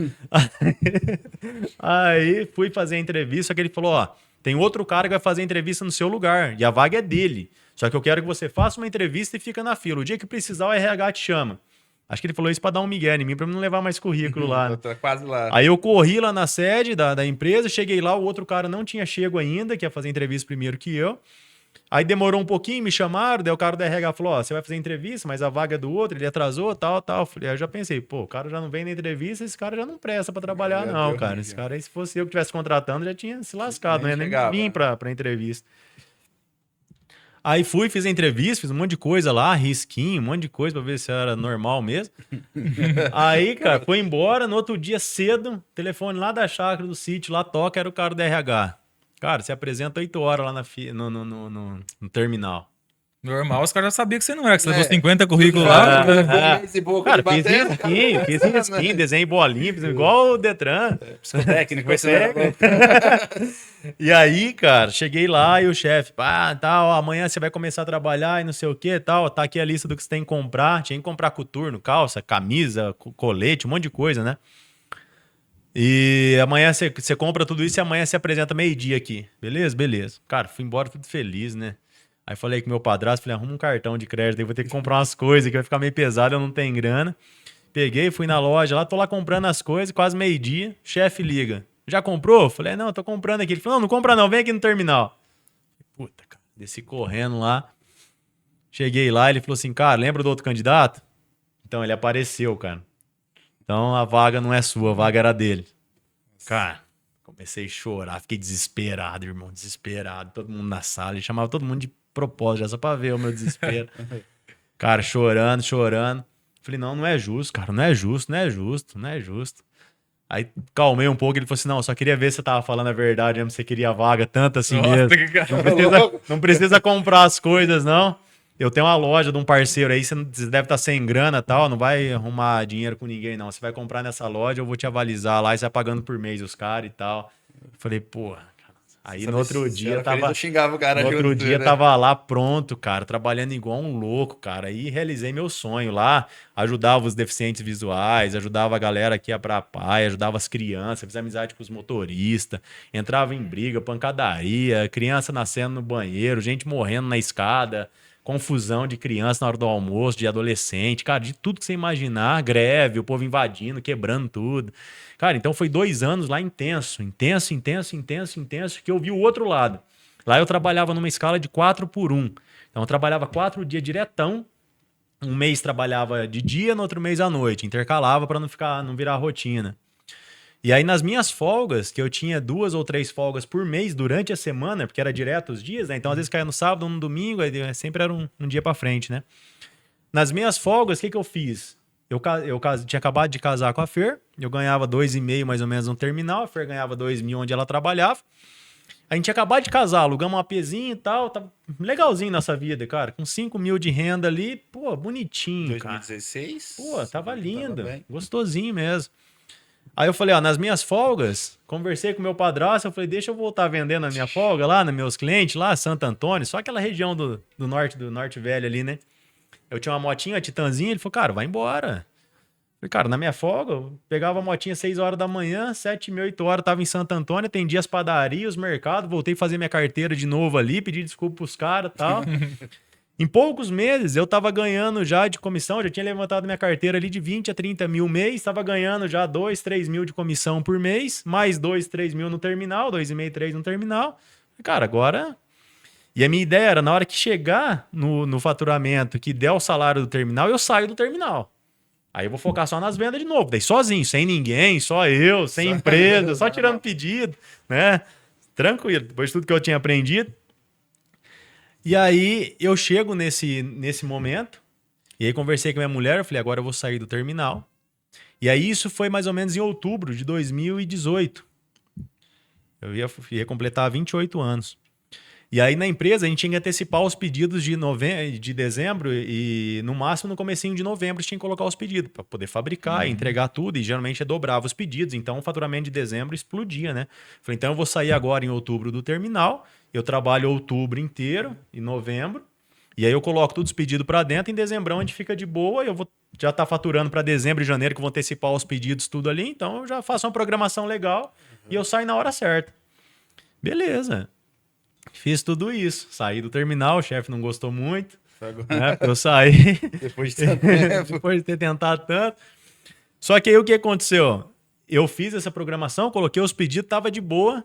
Aí fui fazer a entrevista, só que ele falou, ó, tem outro cara que vai fazer a entrevista no seu lugar, e a vaga é dele. Só que eu quero que você faça uma entrevista e fica na fila. O dia que precisar, o RH te chama. Acho que ele falou isso pra dar um migué em mim, pra não levar mais currículo lá. Eu tô quase lá. Aí eu corri lá na sede da empresa, cheguei lá, o outro cara não tinha chego ainda, que ia fazer entrevista primeiro que eu. Aí demorou um pouquinho, me chamaram, daí o cara da RH falou, ó, você vai fazer entrevista, mas a vaga é do outro, ele atrasou, tal. Aí eu já pensei, pô, o cara já não vem na entrevista, esse cara já não presta pra trabalhar não, cara. Esse cara aí, se fosse eu que estivesse contratando, já tinha se lascado, não ia nem vir pra entrevista. Aí fui, fiz a entrevista, fiz um monte de coisa lá, risquinho, um monte de coisa pra ver se era normal mesmo. Aí, cara, foi embora, no outro dia cedo, telefone lá da chácara do sítio, lá toca, era o cara do RH. Cara, você apresenta 8 horas lá no terminal. Normal, os caras já sabiam que você não era, que você levou 50 currículos lá. Cara, fiz risquinho, desenho bolinha, igual o Detran. Técnico, vai ser. E aí, cara, cheguei lá e o chefe, tal, amanhã você vai começar a trabalhar e não sei o que, tal, tá aqui a lista do que você tem que comprar. Tinha que comprar coturno, calça, camisa, colete, um monte de coisa, né? E amanhã você compra tudo isso e amanhã você apresenta meio-dia aqui. Beleza? Beleza. Cara, fui embora tudo feliz, né? Aí falei com meu padrasto, falei, arruma um cartão de crédito aí, vou ter que comprar umas coisas que vai ficar meio pesado, eu não tenho grana. Peguei, fui na loja lá, tô lá comprando as coisas, quase meio-dia, chefe liga. Já comprou? Falei, não, tô comprando aqui. Ele falou, não compra não, vem aqui no terminal. Puta, cara, desci correndo lá. Cheguei lá, ele falou assim, cara, lembra do outro candidato? Então, ele apareceu, cara. Então, a vaga não é sua, a vaga era dele. Cara, comecei a chorar, fiquei desesperado, irmão, desesperado. Todo mundo na sala, ele chamava todo mundo de propósito, já só pra ver o meu desespero. Cara, chorando. Falei, não é justo, cara, não é justo. Aí calmei um pouco, ele falou assim, não, só queria ver se você tava falando a verdade mesmo, se você queria a vaga tanto assim mesmo. Não precisa comprar as coisas, não. Eu tenho uma loja de um parceiro aí, você deve estar sem grana e tal, não vai arrumar dinheiro com ninguém, não. Você vai comprar nessa loja, eu vou te avalizar lá e você vai pagando por mês os caras e tal. Falei, porra. Aí no outro dia tava lá pronto, cara, trabalhando igual um louco, cara. Aí realizei meu sonho lá, ajudava os deficientes visuais, ajudava a galera aqui a pra pai, ajudava as crianças, fiz amizade com os motoristas, entrava em briga, pancadaria, criança nascendo no banheiro, gente morrendo na escada, confusão de criança na hora do almoço, de adolescente, cara, de tudo que você imaginar, greve, o povo invadindo, quebrando tudo. Cara, então foi 2 anos lá intenso, que eu vi o outro lado. Lá eu trabalhava numa escala de 4x1. Então eu trabalhava 4 dias diretão, um mês trabalhava de dia, no outro mês à noite, intercalava para não virar rotina. E aí nas minhas folgas, que eu tinha 2 ou 3 folgas por mês durante a semana, porque era direto os dias, né? Então às vezes caía no sábado, no domingo, aí sempre era um dia para frente, né? Nas minhas folgas, o que eu fiz? Eu tinha acabado de casar com a Fer, eu ganhava 2,5 mais ou menos no terminal, a Fer ganhava 2.000 onde ela trabalhava. A gente tinha acabado de casar, alugamos um APzinho e tal, tava legalzinho nossa vida, cara, com 5.000 de renda ali, pô, bonitinho, 2016? cara. Pô, tava lindo, gostosinho mesmo. Aí eu falei, ó, nas minhas folgas, conversei com meu padrasto, eu falei, deixa eu voltar vendendo a minha folga lá, nos meus clientes lá, Santo Antônio, só aquela região do norte velho ali, né? Eu tinha uma motinha, a Titanzinha, ele falou, cara, vai embora. Eu falei, cara, na minha folga, eu pegava a motinha 6 horas da manhã, 7h30, 8 horas, tava em Santo Antônio, atendia as padarias, os mercados, voltei a fazer minha carteira de novo ali, pedi desculpa pros caras e tal. Em poucos meses, eu tava ganhando já de comissão, já tinha levantado minha carteira ali de 20 a 30 mil mês, tava ganhando já 2, 3 mil de comissão por mês, mais 2, 3 mil no terminal, 2,5, 3 no terminal. Cara, agora... E a minha ideia era, na hora que chegar no faturamento, que der o salário do terminal, eu saio do terminal. Aí eu vou focar só nas vendas de novo, daí sozinho, sem ninguém, só eu, sem empresa, só tirando pedido, né? Tranquilo, depois de tudo que eu tinha aprendido. E aí eu chego nesse momento, e aí conversei com a minha mulher, eu falei, agora eu vou sair do terminal. E aí isso foi mais ou menos em outubro de 2018. Eu ia completar 28 anos. E aí na empresa a gente tinha que antecipar os pedidos de dezembro e no máximo no comecinho de novembro tinha que colocar os pedidos para poder fabricar, entregar tudo, e geralmente eu dobrava os pedidos, então o faturamento de dezembro explodia, né? Falei, então eu vou sair agora em outubro do terminal, eu trabalho outubro inteiro e novembro, e aí eu coloco todos os pedidos para dentro, em dezembrão a gente fica de boa, eu vou já estar faturando para dezembro e janeiro, que eu vou antecipar os pedidos tudo ali, então eu já faço uma programação legal e eu saio na hora certa. Beleza. Fiz tudo isso. Saí do terminal, o chefe não gostou muito. Né? Eu saí. Depois de tanto tempo. Depois de ter tentado tanto. Só que aí o que aconteceu? Eu fiz essa programação, coloquei os pedidos, tava de boa.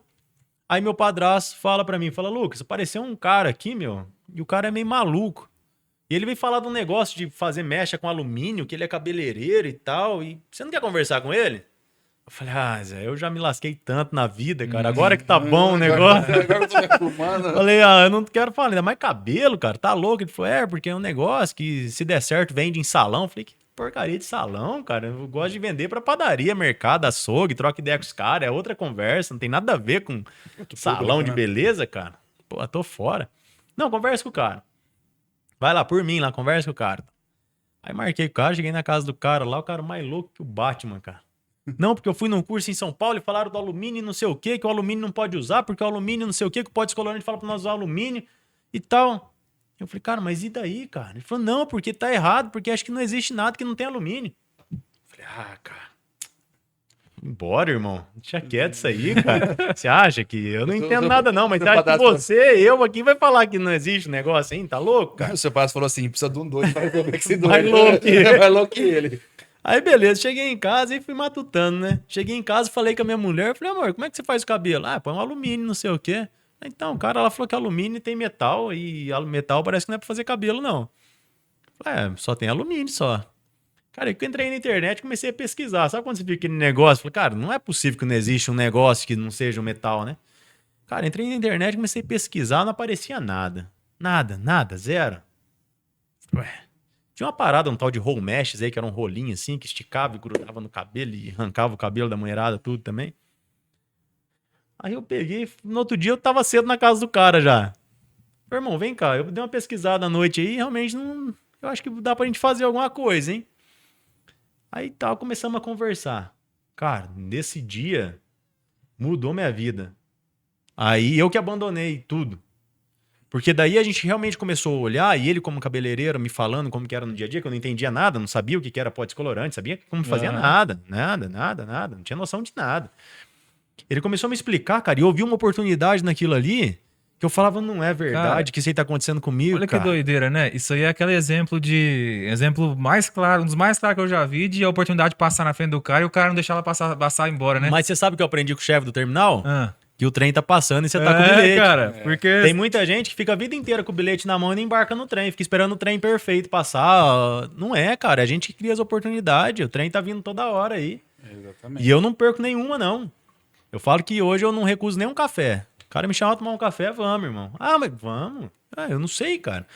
Aí meu padrasto fala pra mim, fala, Lucas, apareceu um cara aqui, meu, e o cara é meio maluco. E ele veio falar de um negócio de fazer mecha com alumínio, que ele é cabeleireiro e tal, e você não quer conversar com ele? Eu falei, Zé, eu já me lasquei tanto na vida, cara. Agora que tá bom o negócio. Agora eu tô me acostumando. Falei, eu não quero falar ainda mais cabelo, cara. Tá louco? Ele falou, porque é um negócio que se der certo vende em salão. Eu falei, que porcaria de salão, cara. Eu gosto de vender pra padaria, mercado, açougue, troca ideia com os caras. É outra conversa, não tem nada a ver com salão de beleza, cara. Pô, tô fora. Não, conversa com o cara. Vai lá por mim, lá, conversa com o cara. Aí marquei com o cara, cheguei na casa do cara lá, o cara mais louco que o Batman, cara. Não, porque eu fui num curso em São Paulo e falaram do alumínio não sei o quê, que o alumínio não pode usar, porque o alumínio não sei o quê, que o pós-colorante fala pra nós usar alumínio e tal. Eu falei, cara, mas e daí, cara? Ele falou, não, porque tá errado, porque acho que não existe nada que não tem alumínio. Eu falei, cara, embora, irmão. Deixa quieto isso aí, cara. Você acha que eu não entendo nada não, mas você acha que eu aqui vai falar que não existe um negócio assim? Tá louco, cara? O seu padrasto falou assim, precisa de um doido para resolver esse doido. Mais louco que ele. Mais louco que ele. Aí, beleza, cheguei em casa e fui matutando, né? Cheguei em casa, falei com a minha mulher, falei, amor, como é que você faz o cabelo? Põe um alumínio, não sei o quê. Então, cara, ela falou que alumínio tem metal e metal parece que não é pra fazer cabelo, não. Falei, só tem alumínio, só. Cara, eu entrei na internet e comecei a pesquisar. Sabe quando você fica aquele negócio? Falei, cara, não é possível que não exista um negócio que não seja um metal, né? Cara, entrei na internet e comecei a pesquisar, não aparecia nada. Nada, zero. Tinha uma parada, um tal de roll meshes aí, que era um rolinho assim, que esticava e grudava no cabelo e arrancava o cabelo da mulherada, tudo também. Aí eu peguei, no outro dia eu tava cedo na casa do cara já. Falei, irmão, vem cá, eu dei uma pesquisada à noite aí, realmente não... Eu acho que dá pra gente fazer alguma coisa, hein? Aí tal, começamos a conversar. Cara, nesse dia, mudou minha vida. Aí eu que abandonei tudo. Porque daí a gente realmente começou a olhar, e ele como cabeleireiro me falando como que era no dia a dia, que eu não entendia nada, não sabia o que era pó descolorante, sabia como fazia nada, não tinha noção de nada. Ele começou a me explicar, cara, e eu vi uma oportunidade naquilo ali, que eu falava, não é verdade, cara, que isso aí tá acontecendo comigo, olha cara. Que doideira, né? Isso aí é aquele exemplo mais claro, um dos mais claros que eu já vi, de a oportunidade de passar na frente do cara e o cara não deixar ela passar embora, né? Mas você sabe o que eu aprendi com o chefe do terminal? Que o trem tá passando e você tá com o bilhete. Cara, porque... Tem muita gente que fica a vida inteira com o bilhete na mão e não embarca no trem, fica esperando o trem perfeito passar. Não é, cara, a gente cria as oportunidades, o trem tá vindo toda hora aí. Exatamente. E eu não perco nenhuma, não. Eu falo que hoje eu não recuso nem um café. O cara me chama pra tomar um café, vamos, irmão. Mas vamos. Eu não sei, cara.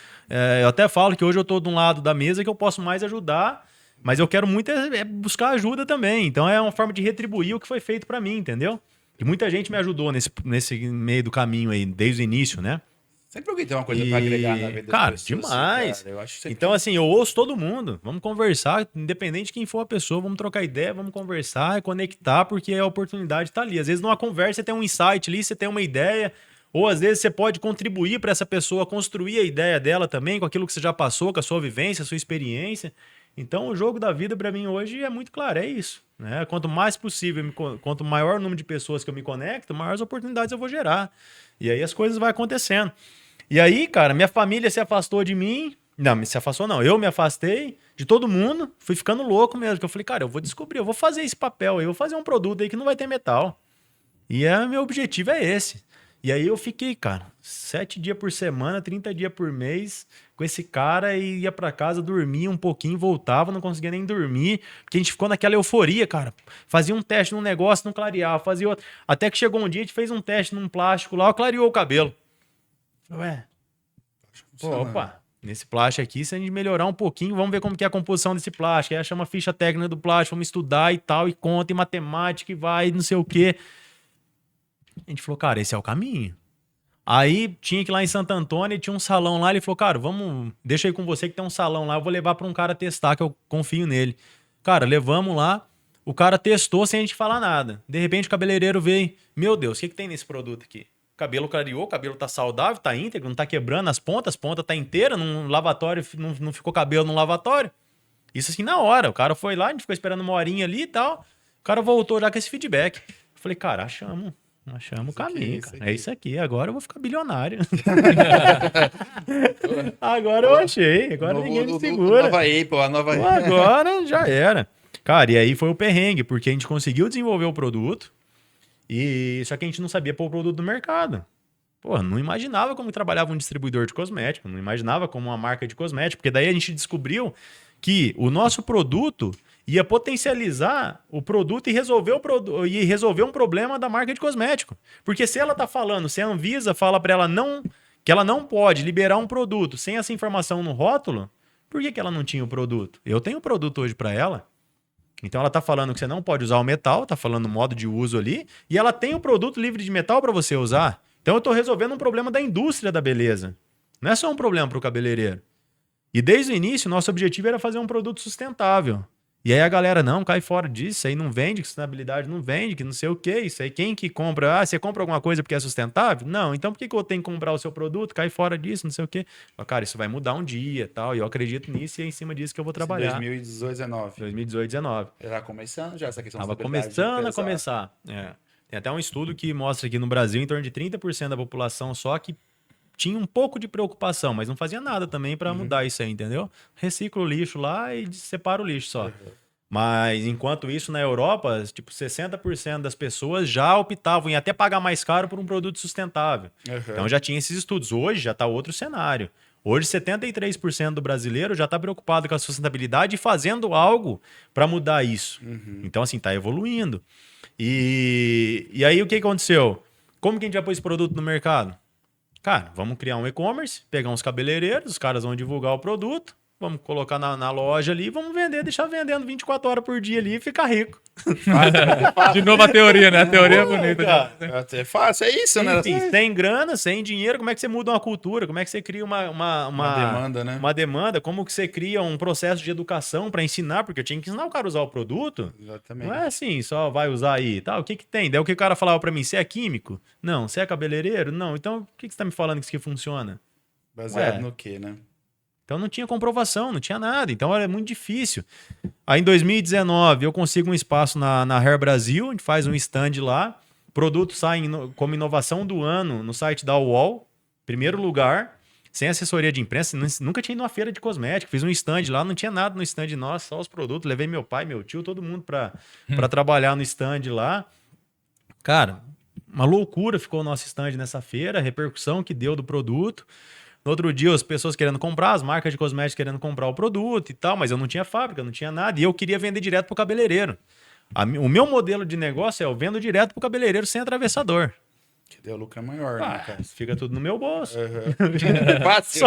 Eu até falo que hoje eu tô de um lado da mesa que eu posso mais ajudar, mas eu quero muito buscar ajuda também. Então é uma forma de retribuir o que foi feito pra mim, entendeu? E muita gente me ajudou nesse meio do caminho aí, desde o início, né? Sempre alguém tem uma coisa pra agregar na vida das cara, pessoas. demais. Cara. Eu acho sempre... Então, assim, eu ouço todo mundo. Vamos conversar, independente de quem for a pessoa, vamos trocar ideia, vamos conversar e conectar, porque a oportunidade tá ali. Às vezes, numa conversa, você tem um insight ali, você tem uma ideia, ou às vezes você pode contribuir para essa pessoa construir a ideia dela também, com aquilo que você já passou, com a sua vivência, a sua experiência. Então, o jogo da vida, para mim, hoje é muito claro, é isso. Né? Quanto mais possível, quanto maior o número de pessoas que eu me conecto, maiores oportunidades eu vou gerar. E aí as coisas vão acontecendo. E aí, cara, minha família se afastou de mim. Não, se afastou não. Eu me afastei de todo mundo. Fui ficando louco mesmo. Que eu falei, cara, eu vou descobrir, eu vou fazer esse papel aí, eu vou fazer um produto aí que não vai ter metal. E meu objetivo é esse. E aí eu fiquei, cara, 7 dias por semana, 30 dias por mês com esse cara e ia pra casa, dormia um pouquinho, voltava, não conseguia nem dormir, porque a gente ficou naquela euforia, cara. Fazia um teste num negócio, não clareava, fazia outro. Até que chegou um dia, a gente fez um teste num plástico lá, clareou o cabelo. Ué, pô, opa, nesse plástico aqui, se a gente melhorar um pouquinho, vamos ver como que é a composição desse plástico. Aí chama a ficha técnica do plástico, vamos estudar e tal, e conta, e matemática, e vai, não sei o quê. A gente falou, cara, esse é o caminho. Aí tinha que ir lá em Santo Antônio, tinha um salão lá, ele falou, cara, vamos, deixa aí com você que tem um salão lá, eu vou levar para um cara testar, que eu confio nele. Cara, levamos lá, o cara testou sem a gente falar nada. De repente o cabeleireiro veio, meu Deus, o que tem nesse produto aqui? O cabelo clareou, o cabelo tá saudável, tá íntegro, não tá quebrando as pontas tá inteira, no lavatório, não ficou cabelo no lavatório. Isso assim na hora, o cara foi lá, a gente ficou esperando uma horinha ali e tal, o cara voltou já com esse feedback. Eu falei, cara, achamos o caminho, cara. É isso aqui, agora eu vou ficar bilionário. Agora eu achei, agora ninguém me segura. A nova Apple, a nova Apple. Agora já era. Cara, e aí foi o perrengue, porque a gente conseguiu desenvolver o produto, só que a gente não sabia pôr o produto no mercado. Pô, não imaginava como trabalhava um distribuidor de cosmético, não imaginava como uma marca de cosmético, porque daí a gente descobriu que o nosso produto ia potencializar o produto e resolver um problema da marca de cosmético. Porque se ela tá falando, se a Anvisa fala para ela que ela não pode liberar um produto sem essa informação no rótulo, por que ela não tinha o produto? Eu tenho o produto hoje para ela. Então ela tá falando que você não pode usar o metal, tá falando o modo de uso ali, e ela tem o produto livre de metal para você usar. Então eu tô resolvendo um problema da indústria da beleza. Não é só um problema para o cabeleireiro. E desde o início, nosso objetivo era fazer um produto sustentável. E aí a galera, não, cai fora disso, isso aí não vende, que sustentabilidade não vende, que não sei o que, isso aí quem que compra? Ah, você compra alguma coisa porque é sustentável? Não, então por que eu tenho que comprar o seu produto? Cai fora disso, não sei o que. Cara, isso vai mudar um dia tal, e eu acredito nisso e é em cima disso que eu vou trabalhar. 2018, 19. 2018, 19. Já começando já essa questão Tava começando a começar. É. Tem até um estudo que mostra que no Brasil, em torno de 30% da população só que tinha um pouco de preocupação, mas não fazia nada também para mudar isso aí, entendeu? Recicla o lixo lá e separa o lixo só. Mas, enquanto isso, na Europa, tipo, 60% das pessoas já optavam em até pagar mais caro por um produto sustentável. Então, já tinha esses estudos. Hoje, já está outro cenário. Hoje, 73% do brasileiro já está preocupado com a sustentabilidade e fazendo algo para mudar isso. Então, assim, está evoluindo. E aí, o que aconteceu? Como que a gente vai pôr esse produto no mercado? Cara, vamos criar um e-commerce, pegar uns cabeleireiros, os caras vão divulgar o produto, vamos colocar na loja ali, vamos vender, deixar vendendo 24 horas por dia ali e ficar rico. De novo a teoria, né? A teoria é bonita. Cara. É fácil, é isso, né? Enfim, sem grana, sem dinheiro, como é que você muda uma cultura? Como é que você cria uma demanda, né? Uma demanda? Como que você cria um processo de educação para ensinar? Porque eu tinha que ensinar o cara a usar o produto. Exatamente. Não é assim, só vai usar aí. Tá, o que tem? Daí o que o cara falava para mim, você é químico? Não. Você é cabeleireiro? Não. Então, o que você tá me falando que isso aqui funciona? Baseado no quê, né? Então não tinha comprovação, não tinha nada. Então era muito difícil. Aí em 2019 eu consigo um espaço na Hair Brasil, a gente faz um stand lá. O produto sai como inovação do ano no site da UOL. Primeiro lugar, sem assessoria de imprensa. Nunca tinha ido numa feira de cosméticos. Fiz um stand lá, não tinha nada no stand nosso, só os produtos. Levei meu pai, meu tio, todo mundo para trabalhar no stand lá. Cara, uma loucura ficou o nosso stand nessa feira, a repercussão que deu do produto. No outro dia, as pessoas querendo comprar, as marcas de cosméticos querendo comprar o produto e tal, mas eu não tinha fábrica, não tinha nada. E eu queria vender direto pro cabeleireiro. O meu modelo de negócio é eu vendo direto pro cabeleireiro sem atravessador. Que deu lucro maior, né, cara? Fica tudo no meu bolso. Fácil.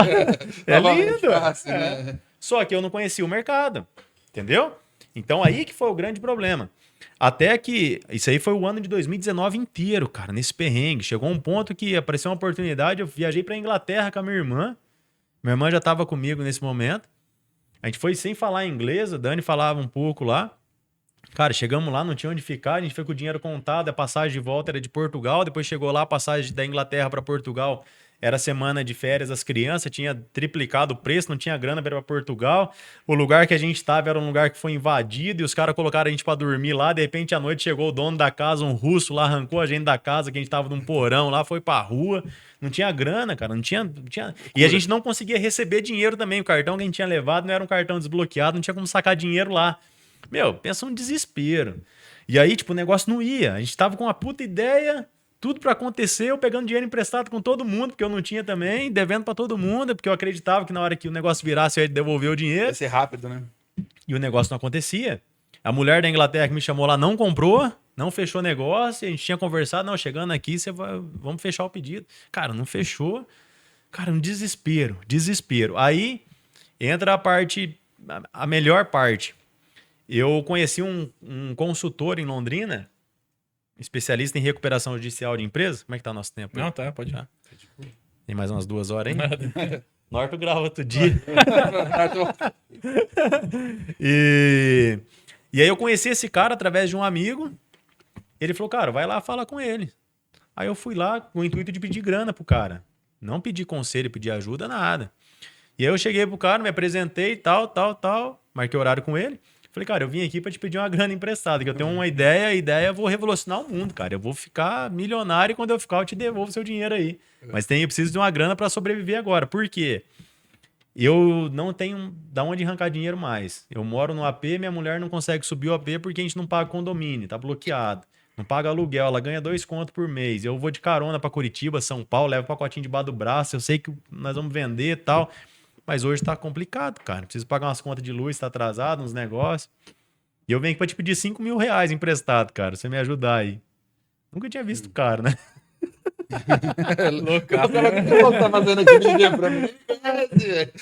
É lindo. Fácil, né? Só que eu não conhecia o mercado, entendeu? Então aí que foi o grande problema. Até que isso aí foi o ano de 2019 inteiro, cara, nesse perrengue. Chegou um ponto que apareceu uma oportunidade, eu viajei pra Inglaterra com a minha irmã. Minha irmã já tava comigo nesse momento. A gente foi sem falar inglês, a Dani falava um pouco lá. Cara, chegamos lá, não tinha onde ficar, a gente foi com o dinheiro contado, a passagem de volta era de Portugal, depois chegou lá, a passagem da Inglaterra para Portugal era semana de férias das crianças, tinha triplicado o preço, não tinha grana para ir para Portugal. O lugar que a gente estava era um lugar que foi invadido e os caras colocaram a gente para dormir lá. De repente, à noite, chegou o dono da casa, um russo lá, arrancou a gente da casa, que a gente tava num porão lá, foi pra rua. Não tinha grana, cara, não tinha. E a gente não conseguia receber dinheiro também. O cartão que a gente tinha levado não era um cartão desbloqueado, não tinha como sacar dinheiro lá. Meu, pensa um desespero. E aí, tipo, o negócio não ia. A gente tava com uma puta ideia, tudo pra acontecer, eu pegando dinheiro emprestado com todo mundo, porque eu não tinha também, devendo pra todo mundo, porque eu acreditava que na hora que o negócio virasse eu ia devolver o dinheiro. Vai ser rápido, né? E o negócio não acontecia. A mulher da Inglaterra que me chamou lá não comprou, não fechou negócio, a gente tinha conversado, não, chegando aqui, vamos fechar o pedido. Cara, não fechou. Cara, um desespero, desespero. Aí entra a parte, a melhor parte. Eu conheci um consultor em Londrina, especialista em recuperação judicial de empresas. Como é que tá o nosso tempo? Não, tá, pode ir. Tem mais umas 2 horas, hein? Norto grava outro dia. E aí eu conheci esse cara através de um amigo. Ele falou, cara, vai lá, fala com ele. Aí eu fui lá com o intuito de pedir grana pro cara. Não pedir conselho, pedir ajuda, nada. E aí eu cheguei pro cara, me apresentei, tal. Marquei horário com ele. Falei, cara, eu vim aqui pra te pedir uma grana emprestada, que eu tenho uma ideia, a ideia eu vou revolucionar o mundo, cara. Eu vou ficar milionário e quando eu ficar eu te devolvo seu dinheiro aí. Mas eu preciso de uma grana pra sobreviver agora. Por quê? Eu não tenho da onde arrancar dinheiro mais. Eu moro no AP, minha mulher não consegue subir o AP porque a gente não paga condomínio, tá bloqueado. Não paga aluguel, ela ganha 2 contos por mês. Eu vou de carona pra Curitiba, São Paulo, levo um pacotinho debaixo do braço, eu sei que nós vamos vender e tal. Mas hoje tá complicado, cara. Preciso pagar umas contas de luz, tá atrasado, uns negócios. E eu venho aqui pra te pedir 5 mil reais emprestado, cara. Você me ajudar aí. Nunca tinha visto o cara, né? Loucaço. O que tá fazendo aqui dinheiro pra mim?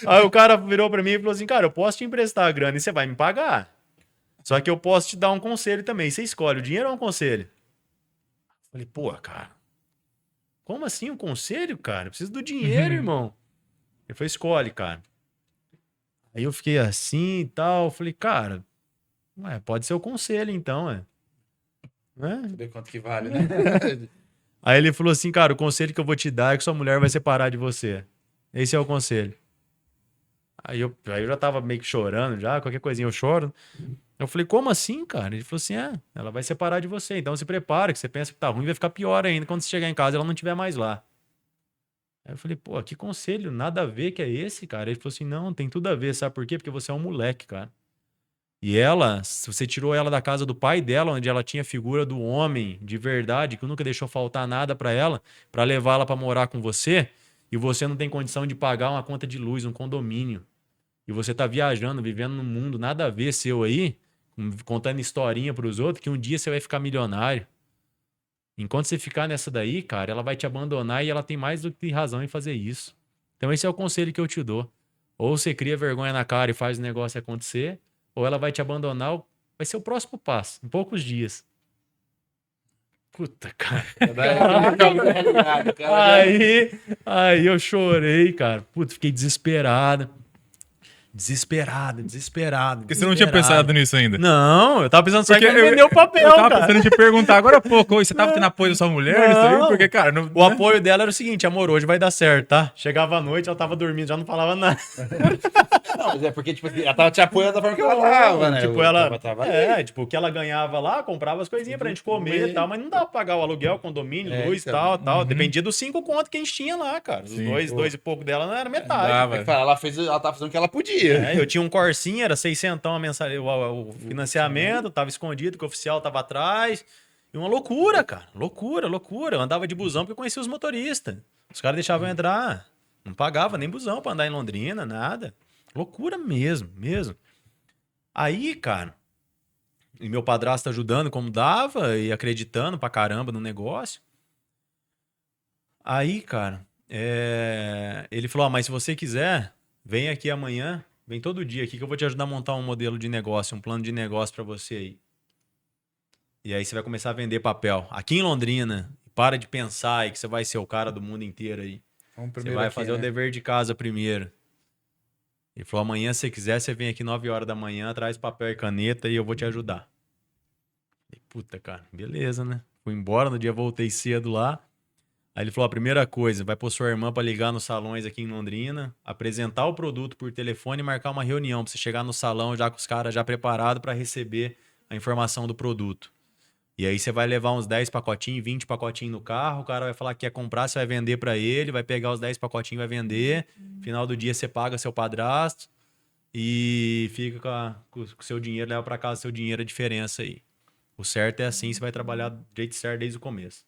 Aí o cara virou pra mim e falou assim, cara, eu posso te emprestar a grana e você vai me pagar. Só que eu posso te dar um conselho também. Você escolhe, o dinheiro ou um conselho? Falei, pô, cara. Como assim um conselho, cara? Eu preciso do dinheiro, irmão. Ele falou, escolhe, cara. Aí eu fiquei assim e tal. Falei, cara, pode ser o conselho então, Saber quanto que vale, né? Aí ele falou assim, cara, o conselho que eu vou te dar é que sua mulher vai separar de você. Esse é o conselho. Aí eu já tava meio que chorando já, qualquer coisinha eu choro. Eu falei, como assim, cara? Ele falou assim, ela vai separar de você, então se prepara, que você pensa que tá ruim, vai ficar pior ainda quando você chegar em casa e ela não estiver mais lá. Aí eu falei, pô, que conselho, nada a ver que é esse, cara? Ele falou assim, não, tem tudo a ver, sabe por quê? Porque você é um moleque, cara. E ela, se você tirou ela da casa do pai dela, onde ela tinha a figura do homem de verdade, que nunca deixou faltar nada pra ela, pra levar ela pra morar com você, e você não tem condição de pagar uma conta de luz, um condomínio, e você tá viajando, vivendo num mundo nada a ver seu aí, contando historinha pros outros, que um dia você vai ficar milionário. Enquanto você ficar nessa daí, cara, ela vai te abandonar e ela tem mais do que razão em fazer isso. Então esse é o conselho que eu te dou. Ou você cria vergonha na cara e faz o negócio acontecer, ou ela vai te abandonar, vai ser o próximo passo, em poucos dias. Puta, cara. Aí eu chorei, cara. Puta, fiquei desesperado. Desesperado. Porque você não tinha pensado nisso ainda? Não, eu tava pensando só Porque em vender o papel, eu tava cara. pensando em te perguntar agora há pouco. Você tava tendo apoio da sua mulher nisso aí? Porque, cara... Não, o apoio dela era o seguinte, amor, hoje vai dar certo, tá? Chegava à noite, ela tava dormindo, já não falava nada. Não, mas é porque, tipo assim, ela tava te apoiando da forma que ela tava, né? Tipo, ela... tipo, o que ela ganhava lá, comprava as coisinhas pra gente comer e tal, mas não dava pra pagar o aluguel, condomínio, luz e tal. Dependia dos 5 contos que a gente tinha lá, cara. Os dois e pouco dela não era metade. Ela tava fazendo o que ela podia. Eu tinha um Corsinha, era 600 a o financiamento, tava escondido, que o oficial tava atrás. E uma loucura, cara. Loucura. Eu andava de busão porque eu conhecia os motoristas. Os caras deixavam eu entrar. Não pagava nem busão pra andar em Londrina, nada. Loucura mesmo. Aí, cara, e meu padrasto ajudando como dava e acreditando pra caramba no negócio. Aí, cara, ele falou, mas se você quiser, vem aqui amanhã, vem todo dia aqui que eu vou te ajudar a montar um modelo de negócio, um plano de negócio pra você aí. E aí você vai começar a vender papel. Aqui em Londrina, para de pensar aí que você vai ser o cara do mundo inteiro aí. Você vai fazer o dever de casa primeiro. Ele falou, amanhã, se você quiser, você vem aqui 9 horas da manhã, traz papel e caneta e eu vou te ajudar. Falei, puta, cara, beleza, né? Fui embora, no dia voltei cedo lá. Aí ele falou, a primeira coisa, vai pôr sua irmã para ligar nos salões aqui em Londrina, apresentar o produto por telefone e marcar uma reunião para você chegar no salão já com os caras já preparados para receber a informação do produto. E aí você vai levar uns 10 pacotinhos, 20 pacotinhos no carro, o cara vai falar que quer comprar, você vai vender para ele, vai pegar os 10 pacotinhos e vai vender. Final do dia você paga seu padrasto e fica com o seu dinheiro, leva para casa seu dinheiro, a diferença aí. O certo é assim, você vai trabalhar do jeito certo desde o começo.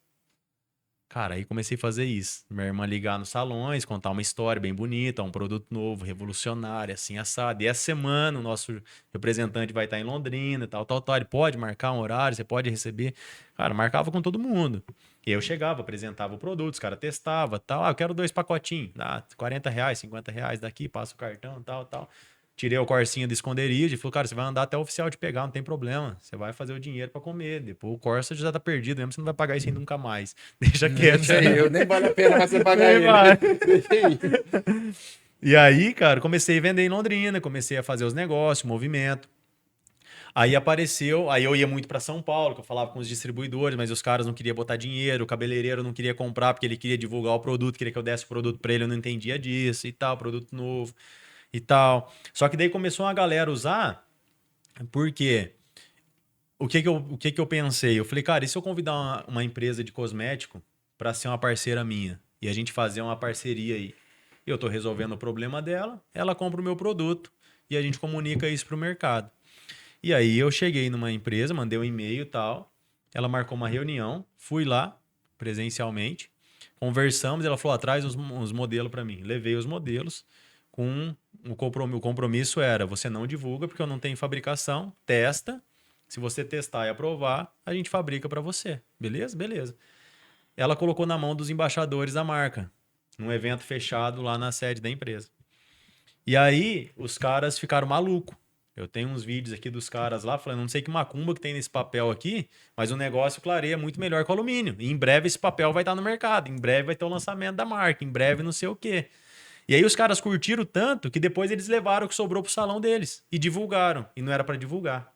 Cara, aí comecei a fazer isso. Minha irmã ligar nos salões, contar uma história bem bonita, um produto novo, revolucionário, assim, assado. E essa semana o nosso representante vai estar em Londrina, tal. Ele pode marcar um horário, você pode receber. Cara, marcava com todo mundo. E aí eu chegava, apresentava o produto, os caras testavam, tal. Ah, eu quero 2 pacotinhos. Ah, R$40, R$50 daqui, passa o cartão, tal. Tirei o corsinho do esconderijo e falei, cara, você vai andar até o oficial te pegar, não tem problema. Você vai fazer o dinheiro pra comer. Depois o Corsa já tá perdido mesmo, você não vai pagar isso aí nunca mais. Deixa quieto. Deixa aí, nem vale a pena mais você pagar ele. Deixa aí. E aí, cara, comecei a vender em Londrina, comecei a fazer os negócios, movimento. Aí apareceu, aí eu ia muito pra São Paulo, que eu falava com os distribuidores, mas os caras não queriam botar dinheiro, o cabeleireiro não queria comprar porque ele queria divulgar o produto, queria que eu desse o produto pra ele, eu não entendia disso e tal, produto novo e tal. Só que daí começou uma galera a usar, porque o que que eu pensei? Eu falei, cara, e se eu convidar uma empresa de cosmético para ser uma parceira minha e a gente fazer uma parceria aí? Eu tô resolvendo o problema dela, ela compra o meu produto e a gente comunica isso pro mercado. E aí eu cheguei numa empresa, mandei um e-mail e tal, ela marcou uma reunião, fui lá presencialmente, conversamos, ela falou, traz uns modelos para mim. Levei os modelos com o compromisso era, você não divulga porque eu não tenho fabricação, testa, se você testar e aprovar, a gente fabrica para você. Beleza? Beleza. Ela colocou na mão dos embaixadores da marca, num evento fechado lá na sede da empresa. E aí, os caras ficaram malucos. Eu tenho uns vídeos aqui dos caras lá falando, não sei que macumba que tem nesse papel aqui, mas o negócio clareia muito melhor que o alumínio. E em breve esse papel vai estar no mercado, em breve vai ter o lançamento da marca, em breve não sei o quê. E aí os caras curtiram tanto que depois eles levaram o que sobrou pro salão deles e divulgaram. E não era para divulgar.